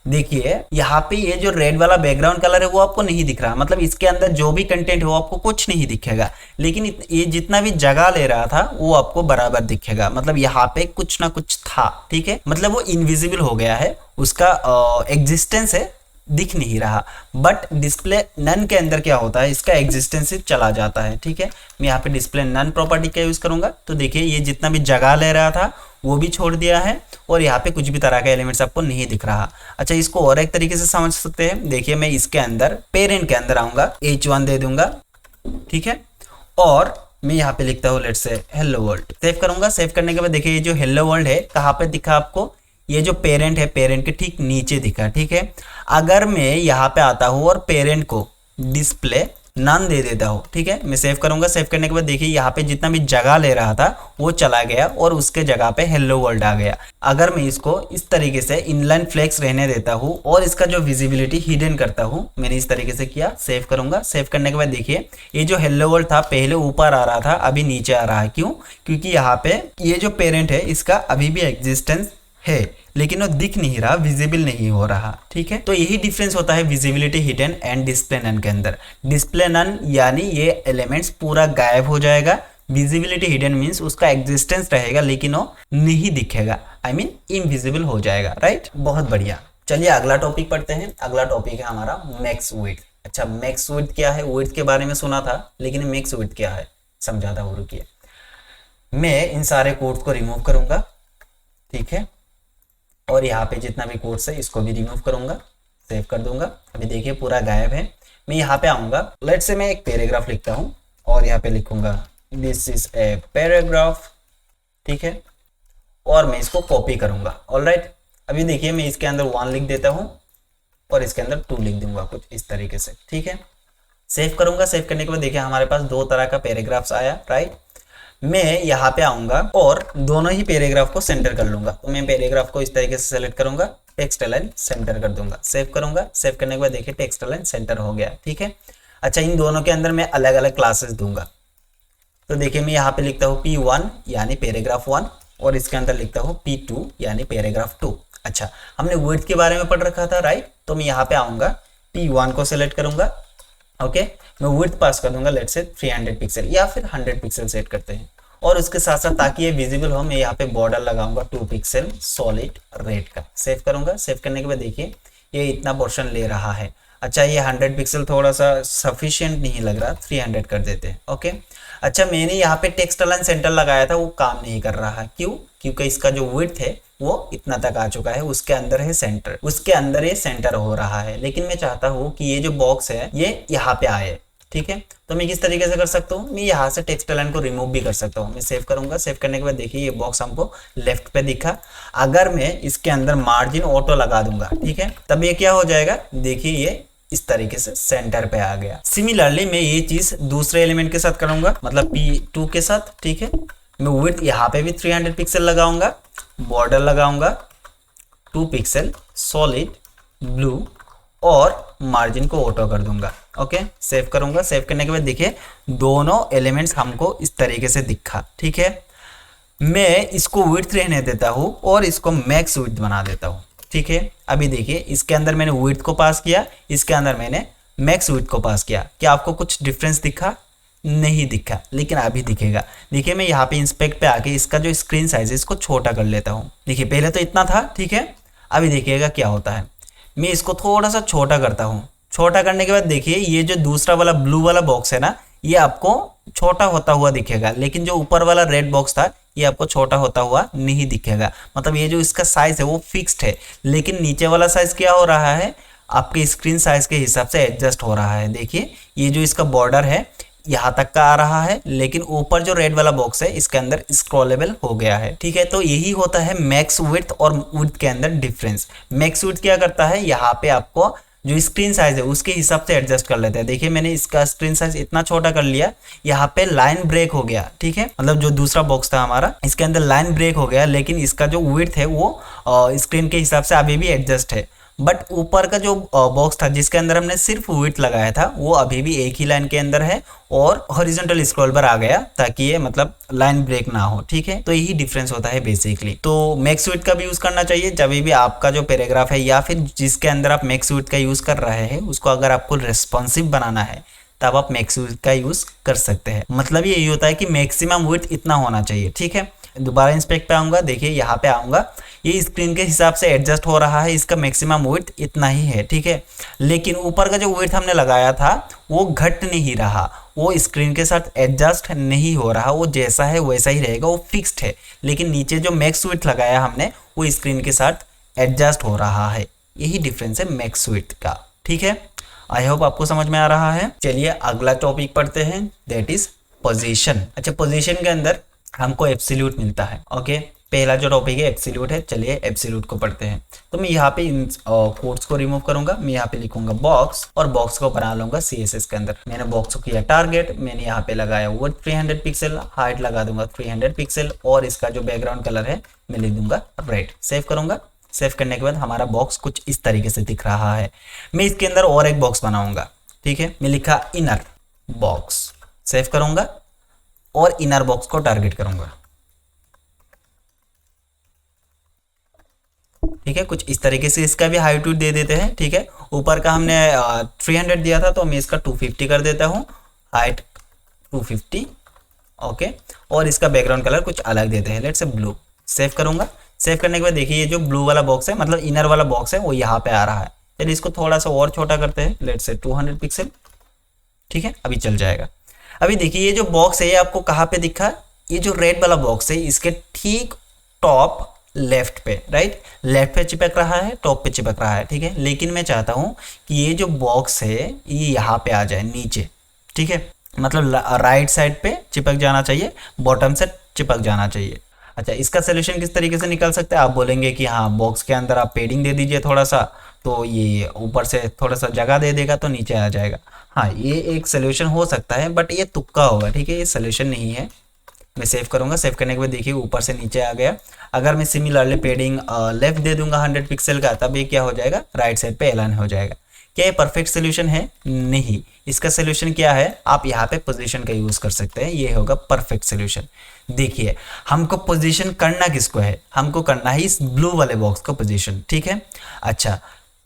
A: देखिए यहाँ पे ये जो रेड वाला बैकग्राउंड कलर है वो आपको नहीं दिख रहा, मतलब इसके अंदर जो भी कंटेंट है वो आपको कुछ नहीं दिखेगा, लेकिन ये जितना भी जगह ले रहा था वो आपको बराबर दिखेगा, मतलब यहाँ पे कुछ ना कुछ था, ठीक है, मतलब वो इनविजिबल हो गया है, उसका एग्जिस्टेंस है दिख नहीं रहा। बट डिस्प्ले नन के अंदर क्या होता है, इसका एग्जिस्टेंस चला जाता है, ठीक है। मैं यहाँ पे डिस्प्ले नन प्रॉपर्टी का यूज करूंगा तो देखिए ये जितना भी जगह ले रहा था वो भी छोड़ दिया है और यहाँ पे कुछ भी तरह का एलिमेंट्स आपको नहीं दिख रहा। अच्छा, इसको और एक तरीके से समझ सकते हैं। देखिए मैं इसके अंदर पेरेंट के अंदर आऊंगा, H1 दे दूंगा, ठीक है, और मैं यहाँ पे लिखता हूँ let's say hello world. Save करूंगा। सेव करने के बाद देखिए ये जो हेलो वर्ल्ड है कहाँ पे दिखा आपको, ये जो पेरेंट है पेरेंट के ठीक नीचे दिखा, ठीक है। अगर मैं यहाँ पे आता हूँ और पेरेंट को डिस्प्ले नन दे देता हूँ, ठीक है, मैं सेव करूंगा। सेव करने के बाद देखिए यहाँ पे जितना भी जगह ले रहा था वो चला गया और उसके जगह पे हेलो वर्ल्ड आ गया। अगर मैं इसको इस तरीके से इनलाइन फ्लेक्स रहने देता हूँ और इसका जो विजिबिलिटी हिडन करता हूँ, मैंने इस तरीके से किया। सेव करूंगा। सेव करने के बाद देखिए ये जो हेलो वर्ल्ड था पहले ऊपर आ रहा था, अभी नीचे आ रहा है। क्यों? क्योंकि यहाँ पे ये जो पेरेंट है इसका अभी भी एग्जिस्टेंस है लेकिन वो दिख नहीं रहा, विजिबल नहीं हो रहा, ठीक है। तो यही डिफरेंस होता है visibility hidden and display none के अंदर। डिस्प्ले नन यानी ये एलिमेंट्स पूरा गायब हो जाएगा, विजिबिलिटी हिडन मींस उसका एग्जिस्टेंस रहेगा लेकिन वो नहीं दिखेगा, आई मीन इनविजिबल हो जाएगा, राइट। बहुत बढ़िया, चलिए अगला टॉपिक पढ़ते हैं। अगला टॉपिक है हमारा मैक्स विड्थ। अच्छा, मैक्स विड्थ क्या है? विड्थ के बारे में सुना था लेकिन मैक्स विड्थ क्या है समझाता हूँ, रुकिए। मैं इन सारे कोड्स को रिमूव करूंगा, ठीक है, और यहाँ पे जितना भी कोड्स है इसको भी रिमूव करूंगा, सेव कर दूंगा। अभी देखिए पूरा गायब है। मैं यहाँ पे आऊंगा, लेट्स से मैं एक पैराग्राफ लिखता हूँ और यहाँ पे लिखूंगा दिस इज ए पैराग्राफ, ठीक है, और मैं इसको कॉपी करूंगा। ऑलराइट, अभी देखिए मैं इसके अंदर 1 लिख देता हूँ और इसके अंदर 2 लिख दूंगा, कुछ इस तरीके से, ठीक है। सेव करूंगा। सेव करने के बाद देखिए हमारे पास 2 तरह का पैराग्राफ्स आया, राइट। मैं यहाँ पे आऊंगा और दोनों ही पैराग्राफ को सेंटर कर लूंगा। तो मैं पैराग्राफ को इस तरीके से सेलेक्ट करूंगा, टेक्स्ट अलाइन सेंटर कर दूंगा। सेव करूंगा। सेव करने के बाद देखिए टेक्स्ट अलाइन सेंटर हो गया, ठीक है। अच्छा, इन दोनों के अंदर मैं अलग अलग क्लासेस दूंगा। तो देखिए मैं यहाँ पे लिखता हूँ P1 यानी पैराग्राफ 1 और इसके अंदर लिखता हूँ P2 यानी पैराग्राफ 2। अच्छा, हमने विड्थ के बारे में पढ़ रखा था, राइट। तो मैं यहाँ पे आऊंगा, P1 को सेलेक्ट करूंगा, ओके, मैं विड्थ पास कर दूंगा लेट्स से 300 पिक्सल या फिर 100 पिक्सल सेट करते हैं। और उसके साथ साथ ताकि ये विजिबल हो मैं यहाँ पे बॉर्डर लगाऊंगा 2 पिक्सल सॉलिड रेड का। सेव करूंगा। सेव करने के बाद देखिए ये इतना पोर्शन ले रहा है। अच्छा, ये 100 पिक्सल थोड़ा सा सफिशिएंट नहीं लग रहा, 300 कर देते हैं, ओके। अच्छा, मैंने यहाँ पे टेक्स्ट अलाइन सेंटर लगाया था, वो काम नहीं कर रहा है। क्यों? क्योंकि इसका जो विड्थ है वो इतना तक आ चुका है, उसके अंदर है सेंटर, उसके अंदर ये सेंटर हो रहा है। लेकिन मैं चाहता हूँ कि ये जो बॉक्स है ये यहाँ पे आए, ठीक है। तो मैं किस तरीके से कर सकता हूँ, मैं यहाँ से टेक्स्ट अलाइन को रिमूव भी कर सकता हूँ। मैं सेव करूंगा। सेव करने के बाद देखिए ये बॉक्स हमको लेफ्ट पे दिखा। अगर मैं इसके अंदर मार्जिन ऑटो लगा दूंगा, ठीक है, तब ये क्या हो जाएगा, देखिए ये इस तरीके से सेंटर पे आ गया। सिमिलरली मैं ये चीज दूसरे एलिमेंट के साथ करूंगा, मतलब P2 के साथ, ठीक है। मैं विड्थ यहाँ पे भी 300 पिक्सल लगाऊंगा, बॉर्डर लगाऊंगा 2 पिक्सल सॉलिड ब्लू और मार्जिन को ऑटो कर दूंगा, ओके। सेव करूंगा। सेव करने के बाद देखिए दोनों एलिमेंट्स हमको इस तरीके से दिखा, ठीक है। मैं इसको विड्थ रहने देता हूँ और इसको मैक्स विड्थ बना देता हूँ, ठीक है। अभी देखिए इसके अंदर मैंने विड्थ को पास किया, इसके अंदर मैंने मैक्स विड्थ को पास किया। क्या आपको कुछ डिफरेंस दिखा? नहीं दिखा, लेकिन अभी दिखेगा। देखिए मैं यहाँ पे इंस्पेक्ट पे आके इसका जो स्क्रीन साइज है इसको छोटा कर लेता हूँ। देखिए पहले तो इतना था, ठीक है, अभी देखिएगा क्या होता है। मैं इसको थोड़ा सा छोटा करता हूँ। छोटा करने के बाद देखिए ये जो दूसरा वाला ब्लू वाला बॉक्स है ना, ये आपको छोटा होता हुआ दिखेगा, लेकिन जो ऊपर वाला रेड बॉक्स था ये आपको छोटा होता हुआ नहीं दिखेगा। मतलब ये जो इसका साइज है वो फिक्स्ड है, लेकिन नीचे वाला साइज क्या हो रहा है, आपके स्क्रीन साइज के हिसाब से एडजस्ट हो रहा है। देखिए ये जो इसका बॉर्डर है यहाँ तक का आ रहा है, लेकिन ऊपर जो रेड वाला बॉक्स है इसके अंदर स्क्रॉलेबल हो गया है। ठीक है, तो यही होता है मैक्स विड्थ और विड्थ के अंदर डिफरेंस। मैक्स विड्थ क्या करता है, यहाँ पे आपको जो स्क्रीन साइज है उसके हिसाब से एडजस्ट कर लेते हैं। देखिए मैंने इसका स्क्रीन साइज इतना छोटा कर लिया, यहाँ पे लाइन ब्रेक हो गया। ठीक है, मतलब जो दूसरा बॉक्स था हमारा इसके अंदर लाइन ब्रेक हो गया, लेकिन इसका जो विड्थ है वो स्क्रीन के हिसाब से अभी भी एडजस्ट है। बट ऊपर का जो बॉक्स था जिसके अंदर हमने सिर्फ विड्थ लगाया था वो अभी भी एक ही लाइन के अंदर है और हॉरिजॉन्टल स्क्रॉल बार आ गया ताकि ये मतलब लाइन ब्रेक ना हो। ठीक है, तो यही डिफरेंस होता है बेसिकली। तो मैक्स विड्थ का भी यूज करना चाहिए जब भी आपका जो पैराग्राफ है या फिर जिसके अंदर आप मैक्स विड्थ का यूज कर रहे हैं उसको अगर आपको रेस्पॉन्सिव बनाना है तब आप मैक्स विड्थ का यूज कर सकते हैं। मतलब यही होता है कि मैक्सिमम विड्थ इतना होना चाहिए। ठीक है, दोबारा इंस्पेक्ट पे आऊंगा, देखिए यहाँ पे आऊंगा, ये स्क्रीन के हिसाब से एडजस्ट हो रहा है, इसका मैक्सिमम विड्थ इतना ही है। ठीक है, लेकिन ऊपर का जो विड्थ हमने लगाया था वो घट नहीं रहा, वो स्क्रीन के साथ एडजस्ट नहीं हो रहा, वो जैसा है वैसा ही रहेगा, वो फिक्स्ड है। लेकिन नीचे जो मैक्स विड्थ लगाया हमने वो स्क्रीन के साथ एडजस्ट हो रहा है। यही डिफरेंस है मैक्स विड्थ का। ठीक है, आई होप आपको समझ में आ रहा है। चलिए अगला टॉपिक पढ़ते हैं, दैट इज पोजीशन। अच्छा, पोजीशन के अंदर हमको एब्सोल्यूट मिलता है। ओके, पहला जो टॉपिक है एब्सोल्यूट है। चलिए एब्सोल्यूट को पढ़ते हैं। तो मैं यहाँ पे इन कोट्स को रिमूव करूंगा, मैं यहाँ पे लिखूंगा बॉक्स और बॉक्स को बना लूंगा CSS के अंदर। मैंने बॉक्स को किया टारगेट, मैंने यहाँ पे लगाया वर्ड 300 पिक्सल, हाइट लगा दूंगा 300 पिक्सल और इसका जो बैकग्राउंड कलर है मैं लिख दूंगा रेड। सेव करूंगा, सेव करने के बाद हमारा बॉक्स कुछ इस तरीके से दिख रहा है। मैं इसके अंदर और एक बॉक्स बनाऊंगा। ठीक है, मैं लिखा इनर बॉक्स, सेव करूंगा और इनर बॉक्स को टारगेट करूंगा। ठीक है, कुछ इस तरीके से इसका भी हाइट दे देते हैं। ठीक है, ऊपर का हमने 300 दिया था तो मैं इसका 250 कर देता हूँ, हाइट 250। ओके, और इसका बैकग्राउंड कलर कुछ अलग देते हैं, लेट्स से ब्लू। सेव करूंगा, सेव करने के बाद देखिए ये जो ब्लू वाला बॉक्स है मतलब इनर वाला बॉक्स है वो यहाँ पे आ रहा है। चलिए इसको थोड़ा सा और छोटा करते हैं, लेट्स से 200 पिक्सल। ठीक है, अभी चल जाएगा। अभी देखिए ये जो बॉक्स है ये आपको कहाँ पे दिखा, ये जो रेड वाला बॉक्स है इसके ठीक टॉप लेफ्ट पे, राइट, लेफ्ट पे चिपक रहा है, टॉप पे चिपक रहा है। ठीक है, लेकिन मैं चाहता हूं कि ये जो बॉक्स है ये यहाँ पे आ जाए नीचे। ठीक है, मतलब राइट साइड पे चिपक जाना चाहिए, बॉटम से चिपक जाना चाहिए। अच्छा, इसका सोल्यूशन किस तरीके से निकल सकते हैं, आप बोलेंगे कि हाँ बॉक्स के अंदर आप पेडिंग दे दीजिए थोड़ा सा, तो ये ऊपर से थोड़ा सा जगह दे देगा तो नीचे आ जाएगा। हाँ, ये एक सोल्यूशन हो सकता है बट ये तुक्का होगा। ठीक है, ये सोल्यूशन नहीं है। मैं सेव करूंगा, सेव करने के बाद देखिए ऊपर से नीचे आ गया। अगर मैं सिमिलरली पेडिंग लेफ्ट दे दूंगा 100 पिक्सल का, तब ये क्या हो जाएगा, राइट साइड पे एलाइन हो जाएगा। क्या ये परफेक्ट सोल्यूशन है? नहीं। इसका सोल्यूशन क्या है, आप यहाँ पे पोजीशन का यूज कर सकते हैं, ये होगा परफेक्ट सोल्यूशन। देखिए हमको पोजीशन करना किसको है, हमको करना है इस ब्लू वाले बॉक्स को पोजीशन। ठीक है, अच्छा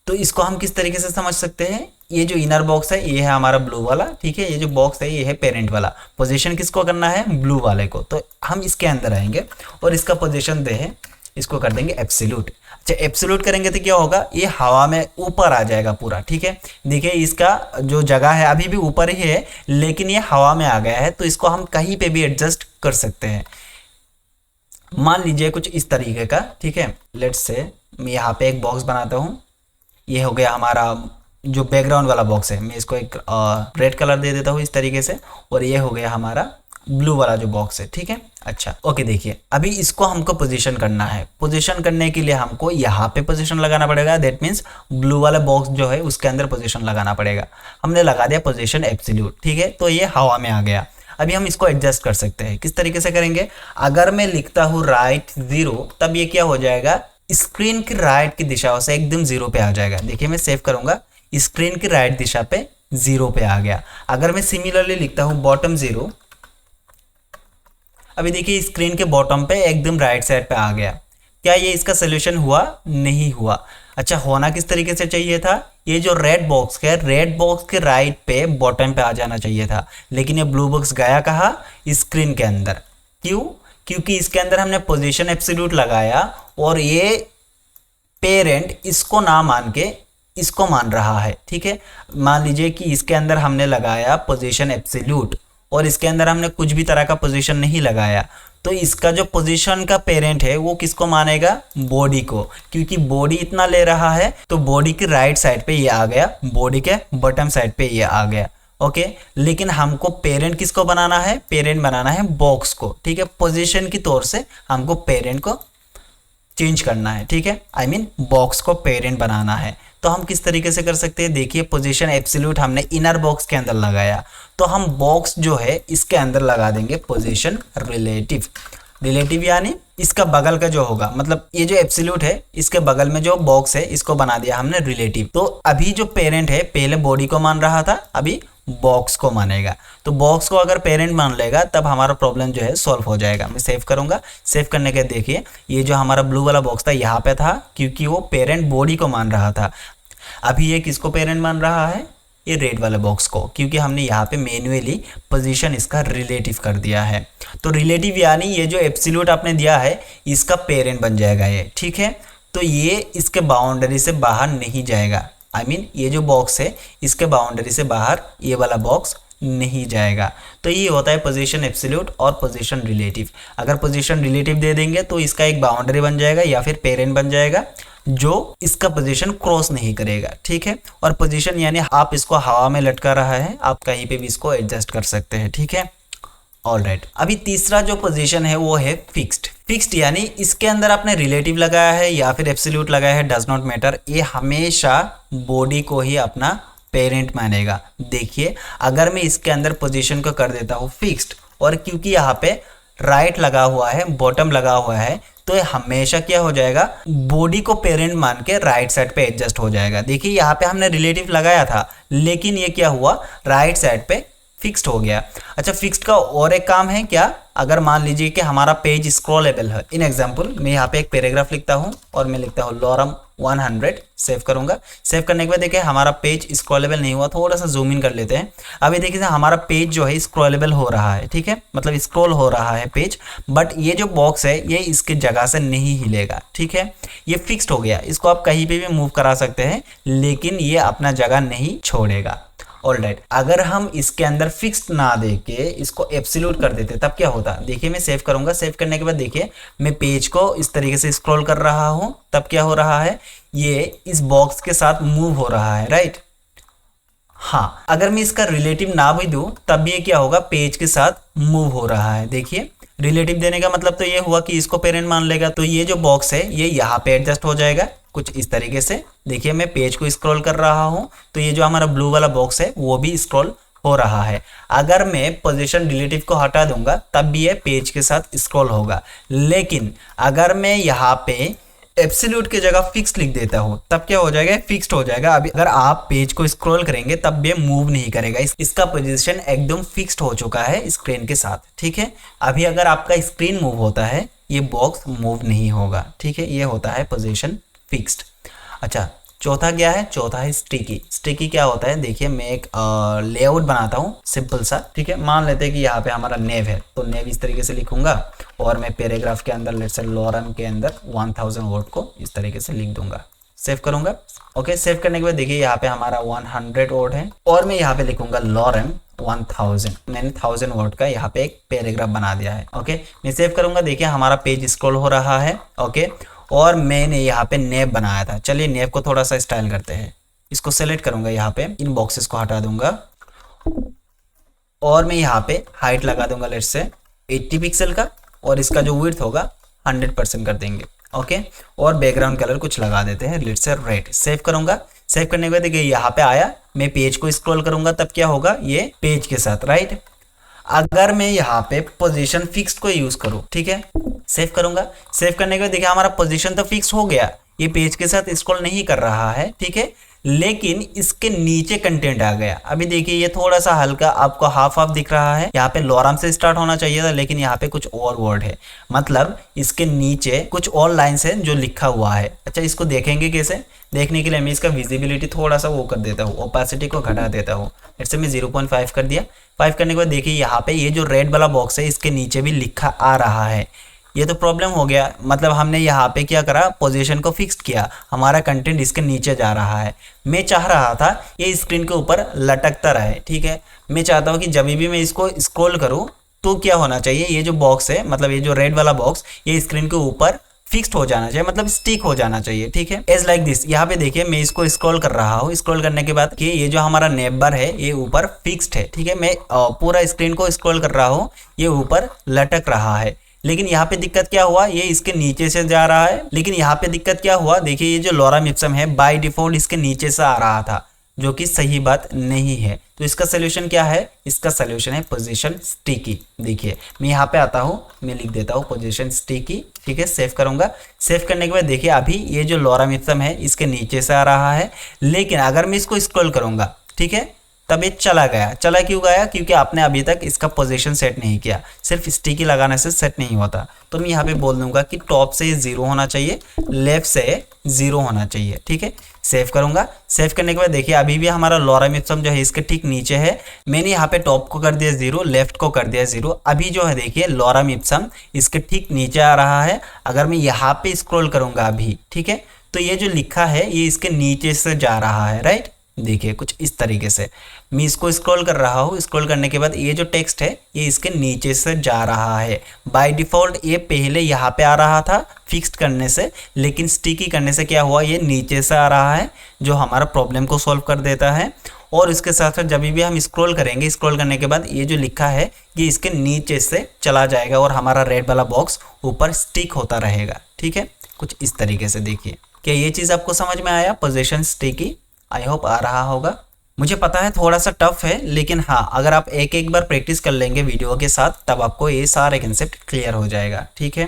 A: तो इसको हम किस तरीके से समझ सकते हैं, ये जो इनर बॉक्स है ये है हमारा ब्लू वाला। ठीक है, ये जो बॉक्स है ये है पेरेंट वाला। पोजीशन किसको करना है, ब्लू वाले को। तो हम इसके अंदर आएंगे और इसका पोजीशन दे है, इसको कर देंगे एब्सोल्यूट। अच्छा, एब्सोल्यूट करेंगे तो क्या होगा, ये हवा में ऊपर आ जाएगा पूरा। ठीक है, देखिए इसका जो जगह है अभी भी ऊपर ही है लेकिन ये हवा में आ गया है, तो इसको हम कहीं पे भी एडजस्ट कर सकते हैं। मान लीजिए कुछ इस तरीके का। ठीक है, लेट्स से मैं यहाँ पे एक बॉक्स बनाता हूँ, ये हो गया हमारा जो बैकग्राउंड वाला बॉक्स है, मैं इसको एक रेड कलर दे देता हूँ इस तरीके से, और ये हो गया हमारा ब्लू वाला जो बॉक्स है। ठीक है, अच्छा ओके, देखिए अभी इसको हमको पोजीशन करना है। पोजीशन करने के लिए हमको यहाँ पे पोजीशन लगाना पड़ेगा, दैट मीन्स ब्लू वाला बॉक्स जो है उसके अंदर पोजीशन लगाना पड़ेगा। हमने लगा दिया पोजीशन एब्सोल्यूट। ठीक है, तो ये हवा में आ गया। अभी हम इसको एडजस्ट कर सकते हैं, किस तरीके से करेंगे, अगर मैं लिखता हूँ राइट 0 तब ये क्या हो जाएगा, स्क्रीन की राइट की दिशा से एकदम 0 पे आ जाएगा। देखिए मैं सेव करूंगा, स्क्रीन की राइट दिशा पे 0 पे आ गया। अगर मैं सिमिलरली लिखता हूं बॉटम 0, अभी देखिए स्क्रीन के बॉटम पे एकदम राइट साइड पे आ गया। क्या ये इसका सोल्यूशन हुआ? नहीं हुआ। अच्छा, होना किस तरीके से चाहिए था, ये जो रेड बॉक्स है रेड बॉक्स के राइट पे बॉटम पे आ जाना चाहिए था, लेकिन ये ब्लू बॉक्स गया कहाँ, स्क्रीन के अंदर। क्यों? क्योंकि इसके अंदर हमने पोजीशन एब्सोल्यूट लगाया और ये पेरेंट इसको ना मान के इसको मान रहा है। ठीक है, मान लीजिए कि इसके अंदर हमने लगाया पोजीशन एब्सोल्यूट और इसके अंदर हमने कुछ भी तरह का पोजीशन नहीं लगाया, तो इसका जो पोजीशन का पेरेंट है वो किसको मानेगा, बॉडी को, क्योंकि बॉडी इतना ले रहा है तो बॉडी की राइट साइड पे ये आ गया, बॉडी के बॉटम साइड पे ये आ गया। ओके, लेकिन हमको पेरेंट किसको बनाना है, पेरेंट बनाना है बॉक्स को, ठीक है। पोजीशन की तौर से हमको पेरेंट को चेंज करना है, ठीक है, आई मीन बॉक्स को पेरेंट बनाना है। तो हम किस तरीके से कर सकते हैं, देखिए पोजीशन एब्सोल्यूट हमने इनर बॉक्स के अंदर लगाया, तो हम बॉक्स जो है इसके अंदर लगा देंगे पोजीशन रिलेटिव। रिलेटिव यानी इसका बगल का जो होगा, मतलब ये जो एब्सोल्यूट है इसके बगल में जो बॉक्स है इसको बना दिया हमने रिलेटिव। तो अभी जो पेरेंट है पहले बॉडी को मान रहा था, अभी बॉक्स को मानेगा। तो बॉक्स को अगर पेरेंट मान लेगा तब हमारा प्रॉब्लम जो है सॉल्व हो जाएगा। मैं सेव करूंगा, सेव करने के देखिए ये जो हमारा ब्लू वाला बॉक्स था यहाँ पे था, क्योंकि वो पेरेंट बॉडी को मान रहा था। अभी ये किसको पेरेंट मान रहा है, ये रेड वाले बॉक्स को, क्योंकि हमने यहाँ पे मैन्युअली पोजीशन इसका रिलेटिव कर दिया है। तो रिलेटिव यानी ये जो एब्सोल्यूट आपने दिया है इसका पेरेंट बन जाएगा ये, ठीक है। तो ये इसके बाउंड्री से बाहर नहीं जाएगा, आई मीन ये जो बॉक्स है इसके बाउंड्री से बाहर ये वाला बॉक्स नहीं जाएगा। तो ये होता है पोजीशन एब्सोल्यूट और पोजीशन रिलेटिव। अगर पोजीशन रिलेटिव दे देंगे तो इसका एक बाउंड्री बन जाएगा या फिर पेरेंट बन जाएगा जो इसका पोजीशन क्रॉस नहीं करेगा, ठीक है। और पोजीशन यानी आप इसको हवा में लटका रहा है, आप कहीं पे भी इसको एडजस्ट कर सकते हैं, ठीक है। ऑलराइट, अभी तीसरा जो पोजीशन है वो है फिक्स्ड। फिक्स्ड यानी इसके अंदर आपने रिलेटिव लगाया है या फिर एब्सोल्यूट लगाया है, डज नॉट मैटर, ये हमेशा बॉडी को ही अपना पेरेंट मानेगा। देखिए अगर मैं इसके अंदर पोजीशन को कर देता हूँ फिक्स्ड, और क्योंकि यहाँ पे राइट लगा हुआ है, बॉटम लगा हुआ है, तो ये हमेशा क्या हो जाएगा, बॉडी को पेरेंट मान के राइट साइड पे एडजस्ट हो जाएगा। देखिए यहाँ पे हमने रिलेटिव लगाया था, लेकिन ये क्या हुआ, राइट साइड पे फिक्स्ड हो गया। अच्छा, फिक्स्ड का और एक काम है क्या, अगर मान लीजिए कि हमारा पेज स्क्रॉलेबल है। इन एग्जांपल मैं यहाँ पे एक पैराग्राफ लिखता हूँ और मैं लिखता हूँ लॉरम 100, सेव करूंगा। सेव करने के बाद देखिए हमारा पेज स्क्रॉलेबल नहीं हुआ, थोड़ा सा जूम इन कर लेते हैं। अभी देखिए हमारा पेज जो है स्क्रॉलेबल हो रहा है, ठीक है, मतलब स्क्रॉल हो रहा है पेज, बट ये जो बॉक्स है ये इसके जगह से नहीं हिलेगा, ठीक है। ये फिक्स्ड हो गया, इसको आप कहीं पे भी मूव करा सकते हैं, लेकिन ये अपना जगह नहीं छोड़ेगा। ऑलराइट, अगर हम इसके अंदर फिक्स्ड ना देके इसको एब्सोल्यूट कर देते तब क्या होता, देखिए मैं सेव करूंगा। सेव करने के बाद देखिए मैं पेज को इस तरीके से स्क्रॉल कर रहा हूं, तब क्या हो रहा है, ये इस बॉक्स के साथ मूव हो रहा है, राइट। हाँ, अगर मैं इसका रिलेटिव ना भी दूं तब भी ये क्या होगा, पेज के साथ मूव हो रहा है। देखिए रिलेटिव देने का मतलब तो ये हुआ कि इसको पेरेंट मान लेगा, तो ये जो बॉक्स है ये यहाँ पे एडजस्ट हो जाएगा कुछ इस तरीके से। देखिए मैं पेज को स्क्रॉल कर रहा हूँ तो ये जो हमारा ब्लू वाला बॉक्स है वो भी स्क्रॉल हो रहा है। अगर मैं पोजीशन रिलेटिव को हटा दूंगा तब भी ये पेज के साथ स्क्रॉल होगा, लेकिन अगर मैं यहाँ पे एब्सोल्यूट की जगह फिक्स लिख देता हूँ तब क्या हो जाएगा, फिक्स्ड हो जाएगा। अभी अगर आप पेज को स्क्रॉल करेंगे तब भी मूव नहीं करेगा, इसका पोजीशन एकदम फिक्स्ड हो चुका है स्क्रीन के साथ, ठीक है। अभी अगर आपका स्क्रीन मूव होता है ये बॉक्स मूव नहीं होगा, ठीक है, ये होता है पोजीशन फिक्स्ड। अच्छा, चौथा क्या है, चौथा है स्टिकी। स्टिकी क्या होता है, देखिए मैं एक लेआउट बनाता हूँ सिंपल सा, ठीक है। मान लेते हैं कि यहाँ पे हमारा नेव है, तो नेव इस तरीके से लिखूंगा और मैं पैराग्राफ के अंदर लेट्स से लॉरम के अंदर 1000 वर्ड को इस तरीके से लिख दूंगा। सेव करूंगा। ओके, सेव करने के बाद देखिए यहाँ पे हमारा 100 वर्ड है और मैं यहाँ पे लिखूंगा लॉरम 1000। मैंने 1000 वर्ड का यहाँ पे एक पैराग्राफ बना दिया है। ओके, मैं सेव करूंगा। देखिए हमारा पेज स्क्रॉल हो रहा है। ओके, और मैंने यहाँ पे नेव बनाया था। चलिए नेव को थोड़ा सा स्टाइल करते हैं, इसको सेलेक्ट करूंगा, यहाँ पे इन बॉक्सेस को हटा दूंगा और मैं यहाँ पे हाइट लगा दूंगा लेट्स से 80 पिक्सल का, और इसका जो विड्थ होगा 100% कर देंगे। ओके, और बैकग्राउंड कलर कुछ लगा देते हैं लेट्स से रेड। सेव करूंगा। सेव करने के बाद देखिए यहाँ पे आया, मैं पेज को स्क्रॉल करूंगा तब क्या होगा, ये पेज के साथ, राइट। अगर मैं यहाँ पे पोजीशन फिक्स्ड को यूज करूँ, ठीक है, सेव करूंगा। सेव करने के बाद देखिए हमारा पोजीशन तो फिक्स हो गया, ये पेज के साथ स्क्रॉल नहीं कर रहा है, ठीक है, लेकिन इसके नीचे कंटेंट आ गया। अभी देखिए ये थोड़ा सा हल्का आपको हाफ हाफ दिख रहा है, यहाँ पे लॉरम से स्टार्ट होना चाहिए था, लेकिन यहाँ पे कुछ और वर्ड है, मतलब इसके नीचे कुछ और लाइन्स है जो लिखा हुआ है। अच्छा, इसको देखेंगे कैसे, देखने के लिए मैं इसका विजिबिलिटी थोड़ा सा वो कर देता हूँ, ओपेसिटी को घटा देता हूँ। इससे मैं 0.5 कर दिया। 5 करने के बाद देखिए यहाँ पे ये जो रेड वाला बॉक्स है इसके नीचे भी लिखा आ रहा है, ये तो प्रॉब्लम हो गया, मतलब हमने यहाँ पे क्या करा, पोजीशन को फिक्स किया, हमारा कंटेंट इसके नीचे जा रहा है। मैं चाह रहा था ये स्क्रीन के ऊपर लटकता रहे, ठीक है। मैं चाहता हूँ कि जब भी मैं इसको स्क्रॉल करूँ तो क्या होना चाहिए, ये जो बॉक्स है, मतलब ये जो रेड वाला बॉक्स, ये स्क्रीन के ऊपर फिक्स्ड हो जाना चाहिए, मतलब स्टिक हो जाना चाहिए, ठीक है। As like this. यहाँ पे देखिए मैं इसको स्क्रॉल कर रहा हूँ, स्क्रॉल करने के बाद कि ये जो हमारा नेम बार है ये ऊपर फिक्स्ड है, ठीक है। मैं पूरा स्क्रीन को स्क्रॉल कर रहा हूँ, ये ऊपर लटक रहा है। लेकिन यहाँ पे दिक्कत क्या हुआ, ये इसके नीचे से जा रहा है। लेकिन यहाँ पे दिक्कत क्या हुआ, देखिए ये जो लॉरम इप्सम है बाय डिफॉल्ट इसके नीचे से आ रहा था, जो कि सही बात नहीं है। तो इसका सोल्यूशन क्या है, इसका सोल्यूशन है पोजीशन स्टिकी। देखिए मैं यहाँ पे आता हूँ, मैं लिख देता हूँ पोजीशन स्टिकी, ठीक है। सेव करूंगा, सेव करने के बाद देखिए अभी ये जो लॉरम इप्सम है इसके नीचे से आ रहा है। लेकिन अगर मैं इसको स्क्रॉल करूंगा, ठीक है, तब ये चला गया। चला क्यों गया, क्योंकि आपने अभी तक इसका पोजीशन सेट नहीं किया। सिर्फ स्टिकी लगाने से सेट नहीं होता। तो मैं यहाँ पे बोल दूंगा कि टॉप से 0 होना चाहिए, लेफ्ट से 0 होना चाहिए, ठीक है। सेव करूंगा, सेव करने के बाद देखिए अभी भी हमारा लॉरम इप्सम जो है इसके ठीक नीचे है। मैंने यहाँ पे टॉप को कर दिया 0, लेफ्ट को कर दिया 0। अभी जो है देखिए लॉरम इप्सम इसके ठीक नीचे आ रहा है। अगर मैं यहाँ पे स्क्रॉल करूंगा अभी, ठीक है, तो ये जो लिखा है ये इसके नीचे से जा रहा है, राइट। देखिए कुछ इस तरीके से मैं इसको स्क्रॉल कर रहा हूँ, स्क्रॉल करने के बाद ये जो टेक्स्ट है ये इसके नीचे से जा रहा है। बाय डिफ़ॉल्ट ये पहले यहाँ पे आ रहा था फिक्स्ड करने से, लेकिन स्टिकी करने से क्या हुआ, ये नीचे से आ रहा है, जो हमारा प्रॉब्लम को सॉल्व कर देता है। और इसके साथ साथ जब भी हम स्क्रॉल करेंगे, स्क्रॉल करने के बाद ये जो लिखा है ये इसके नीचे से चला जाएगा और हमारा रेड वाला बॉक्स ऊपर स्टिक होता रहेगा, ठीक है। कुछ इस तरीके से देखिए। क्या ये चीज़ आपको समझ में आया, पोजीशन स्टिकी? आई होप आ रहा होगा। मुझे पता है थोड़ा सा टफ है, लेकिन हाँ अगर आप एक एक बार प्रैक्टिस कर लेंगे वीडियो के साथ तब आपको ये सारे कंसेप्ट क्लियर हो जाएगा, ठीक है।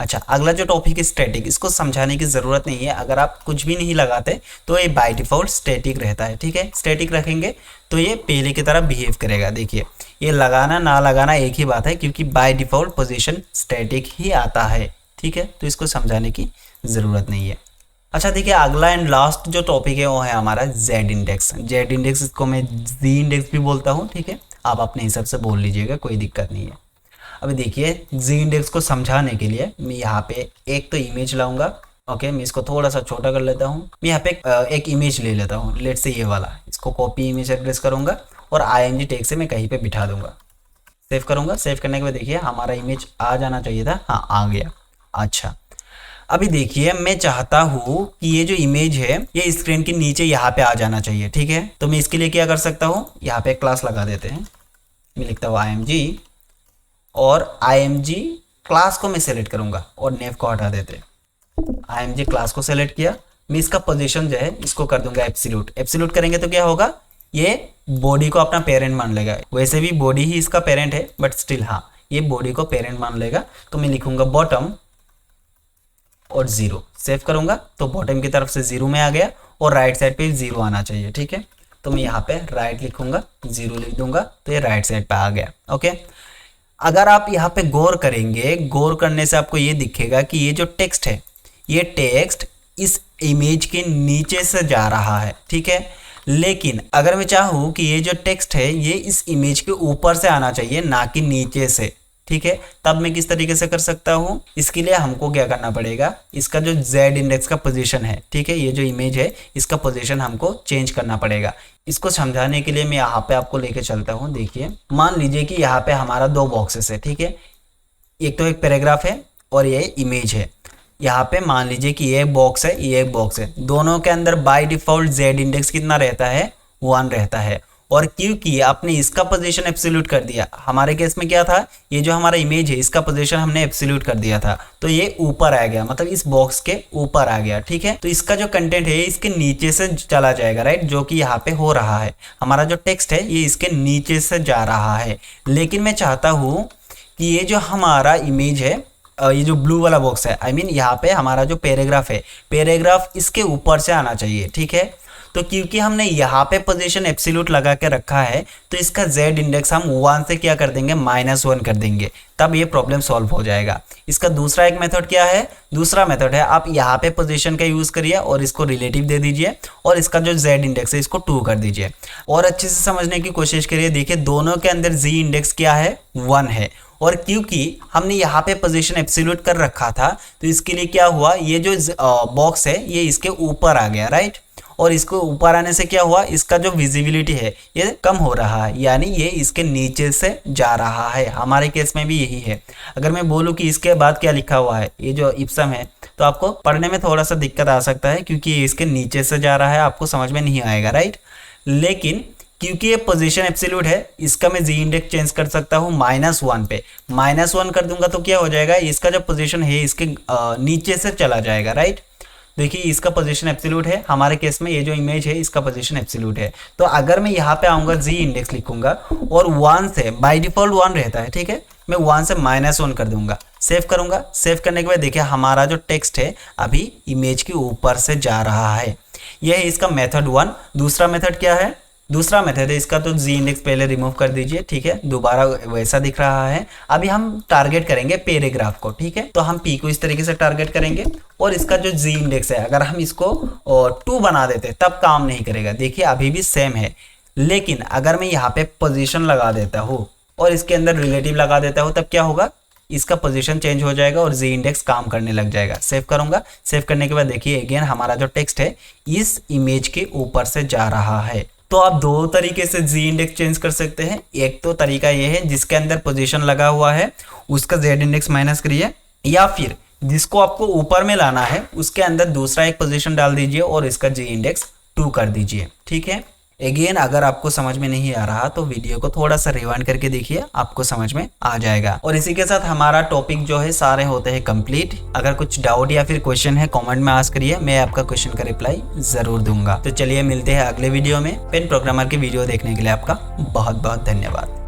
A: अच्छा, अगला जो टॉपिक है स्टैटिक, इसको समझाने की ज़रूरत नहीं है। अगर आप कुछ भी नहीं लगाते तो ये बाय डिफ़ॉल्ट स्टैटिक रहता है, ठीक है। स्टैटिक रखेंगे तो ये पहले की तरह बिहेव करेगा। देखिए ये लगाना ना लगाना एक ही बात है, क्योंकि बाय डिफ़ॉल्ट पोजीशन स्टैटिक ही आता है, ठीक है। तो इसको समझाने की ज़रूरत नहीं है। अच्छा देखिए अगला एंड लास्ट जो टॉपिक है वो है हमारा जेड इंडेक्स। जेड इंडेक्स, इसको मैं जी इंडेक्स भी बोलता हूँ, ठीक है। आप अपने हिसाब से बोल लीजिएगा, कोई दिक्कत नहीं है। अभी देखिए जी इंडेक्स को समझाने के लिए मैं यहाँ पे एक तो इमेज लाऊंगा। ओके, मैं इसको थोड़ा सा छोटा कर लेता हूँ। मैं यहाँ पे एक इमेज ले लेता हूँ, लेट से ये वाला, इसको कॉपी इमेज एड्रेस करूँगा और ING टैग से मैं कहीं पे बिठा दूंगा। सेव करूँगा, सेव करने के बाद देखिए हमारा इमेज आ जाना चाहिए था, हाँ आ गया। अच्छा अभी देखिए मैं चाहता हूँ कि ये जो इमेज है ये स्क्रीन के नीचे यहाँ पे आ जाना चाहिए, ठीक है। तो मैं इसके लिए क्या कर सकता हूँ, यहाँ पे क्लास लगा देते हैं। मैं लिखता हूँ IMG और IMG क्लास को मैं सेलेक्ट करूँगा और नेव को हटा देते हैं। IMG क्लास को सेलेक्ट किया, मैं इसका पोजीशन जो है इसको कर दूंगा एब्सोल्यूट। एब्सोल्यूट करेंगे तो क्या होगा, ये बॉडी को अपना पेरेंट मान लेगा। वैसे भी बॉडी ही इसका पेरेंट है, बट स्टिल हाँ ये बॉडी को पेरेंट मान लेगा। तो मैं लिखूंगा बॉटम और 0। सेव करूंगा तो बॉटम की तरफ से 0 में आ गया और राइट साइड पे 0 आना चाहिए, ठीक है। तो मैं यहाँ पे राइट लिखूंगा, 0 लिख दूंगा तो ये राइट साइड पे आ गया। ओके, अगर आप यहाँ पे गौर करेंगे, गौर करने से आपको ये दिखेगा कि ये जो टेक्स्ट है ये टेक्स्ट इस इमेज के नीचे से जा रहा है, ठीक है। लेकिन अगर मैं चाहूँ कि ये जो टेक्स्ट है ये इस इमेज के ऊपर से आना चाहिए, ना कि नीचे से, ठीक है, तब मैं किस तरीके से कर सकता हूँ। इसके लिए हमको क्या करना पड़ेगा, इसका जो जेड इंडेक्स का पोजीशन है, ठीक है, ये जो इमेज है इसका पोजीशन हमको चेंज करना पड़ेगा। इसको समझाने के लिए मैं यहाँ पे आपको लेके चलता हूँ। देखिए मान लीजिए कि यहाँ पे हमारा 2 बॉक्सेस है, ठीक है। एक तो एक पैराग्राफ है और ये इमेज है। यहाँ पे मान लीजिए कि ये बॉक्स है, ये एक बॉक्स है। दोनों के अंदर बाय डिफॉल्ट जेड इंडेक्स कितना रहता है, 1 रहता है। और क्योंकि आपने इसका पोजीशन एब्सोल्यूट कर दिया, हमारे केस में क्या था, ये जो हमारा इमेज है इसका पोजीशन हमने एब्सोल्यूट कर दिया था, तो ये ऊपर आ गया, मतलब इस बॉक्स के ऊपर आ गया, ठीक है। तो इसका जो कंटेंट है इसके नीचे से चला जाएगा, राइट, जो कि यहाँ पे हो रहा है। हमारा जो टेक्स्ट है ये इसके नीचे से जा रहा है। लेकिन मैं चाहता हूँ कि ये जो हमारा इमेज है, ये जो ब्लू वाला बॉक्स है, आई मीन यहाँ पे हमारा जो पैराग्राफ है, पैराग्राफ इसके ऊपर से आना चाहिए, ठीक है। तो क्योंकि हमने यहाँ पे पोजीशन एब्सोल्यूट लगा के रखा है तो इसका z इंडेक्स हम 1 से क्या कर देंगे -1 कर देंगे, तब ये प्रॉब्लम सॉल्व हो जाएगा। इसका दूसरा एक मेथड क्या है, दूसरा मेथड है आप यहाँ पे पोजीशन का यूज करिए और इसको रिलेटिव दे दीजिए और इसका जो z इंडेक्स है इसको 2 कर दीजिए और अच्छे से समझने की कोशिश करिए। देखिए दोनों के अंदर z इंडेक्स क्या है, 1 है और क्योंकि हमने यहाँ पे पोजीशन एब्सोल्यूट कर रखा था तो इसके लिए क्या हुआ, ये जो बॉक्स है ये इसके ऊपर आ गया, राइट। और इसको ऊपर आने से क्या हुआ, इसका जो विजिबिलिटी है ये कम हो रहा है, यानी ये इसके नीचे से जा रहा है। हमारे केस में भी यही है। अगर मैं बोलूँ कि इसके बाद क्या लिखा हुआ है, ये जो इप्सम है, तो आपको पढ़ने में थोड़ा सा दिक्कत आ सकता है क्योंकि ये इसके नीचे से जा रहा है, आपको समझ में नहीं आएगा, राइट। लेकिन क्योंकि ये पोजीशन एब्सोल्यूट है, इसका मैं जी इंडेक्स चेंज कर सकता हूँ -1 पे। -1 कर दूंगा तो क्या हो जाएगा, इसका जो पोजीशन है इसके नीचे से चला जाएगा, राइट। देखिए इसका पोजीशन एब्सोल्यूट है, हमारे केस में ये जो इमेज है इसका पोजीशन एब्सोल्यूट है। तो अगर मैं यहाँ पे आऊँगा जी इंडेक्स लिखूंगा और 1 से, बाय डिफॉल्ट 1 रहता है, ठीक है, मैं 1 से -1 कर दूंगा, सेव करूंगा। सेव करने के बाद देखिए हमारा जो टेक्स्ट है अभी इमेज के ऊपर से जा रहा है। यह है इसका मेथड 1। दूसरा मेथड क्या है, दूसरा मेथड है इसका, तो जी इंडेक्स पहले रिमूव कर दीजिए, ठीक है, दोबारा वैसा दिख रहा है। अभी हम टारगेट करेंगे पैराग्राफ को, ठीक है, तो हम पी को इस तरीके से टारगेट करेंगे और इसका जो जी इंडेक्स है अगर हम इसको 2 बना देते तब काम नहीं करेगा। देखिए अभी भी सेम है, लेकिन अगर मैं यहाँ पे पोजीशन लगा देता हूँ और इसके अंदर रिलेटिव लगा देता हूँ तब क्या होगा, इसका पोजीशन चेंज हो जाएगा और जी इंडेक्स काम करने लग जाएगा। सेव करूंगा, सेव करने के बाद देखिए अगेन हमारा जो टेक्स्ट है इस इमेज के ऊपर से जा रहा है। तो आप 2 तरीके से जी इंडेक्स चेंज कर सकते हैं। एक तो तरीका ये है जिसके अंदर पोजीशन लगा हुआ है उसका z इंडेक्स माइनस करिए, या फिर जिसको आपको ऊपर में लाना है उसके अंदर दूसरा एक पोजीशन डाल दीजिए और इसका जी इंडेक्स 2 कर दीजिए, ठीक है। अगेन अगर आपको समझ में नहीं आ रहा तो वीडियो को थोड़ा सा रिवाइंड करके देखिए, आपको समझ में आ जाएगा। और इसी के साथ हमारा टॉपिक जो है सारे होते हैं कंप्लीट। अगर कुछ डाउट या फिर क्वेश्चन है कमेंट में आस्क करिए, मैं आपका क्वेश्चन का रिप्लाई जरूर दूंगा। तो चलिए मिलते हैं अगले वीडियो में। पेन प्रोग्रामर की वीडियो देखने के लिए आपका बहुत बहुत धन्यवाद।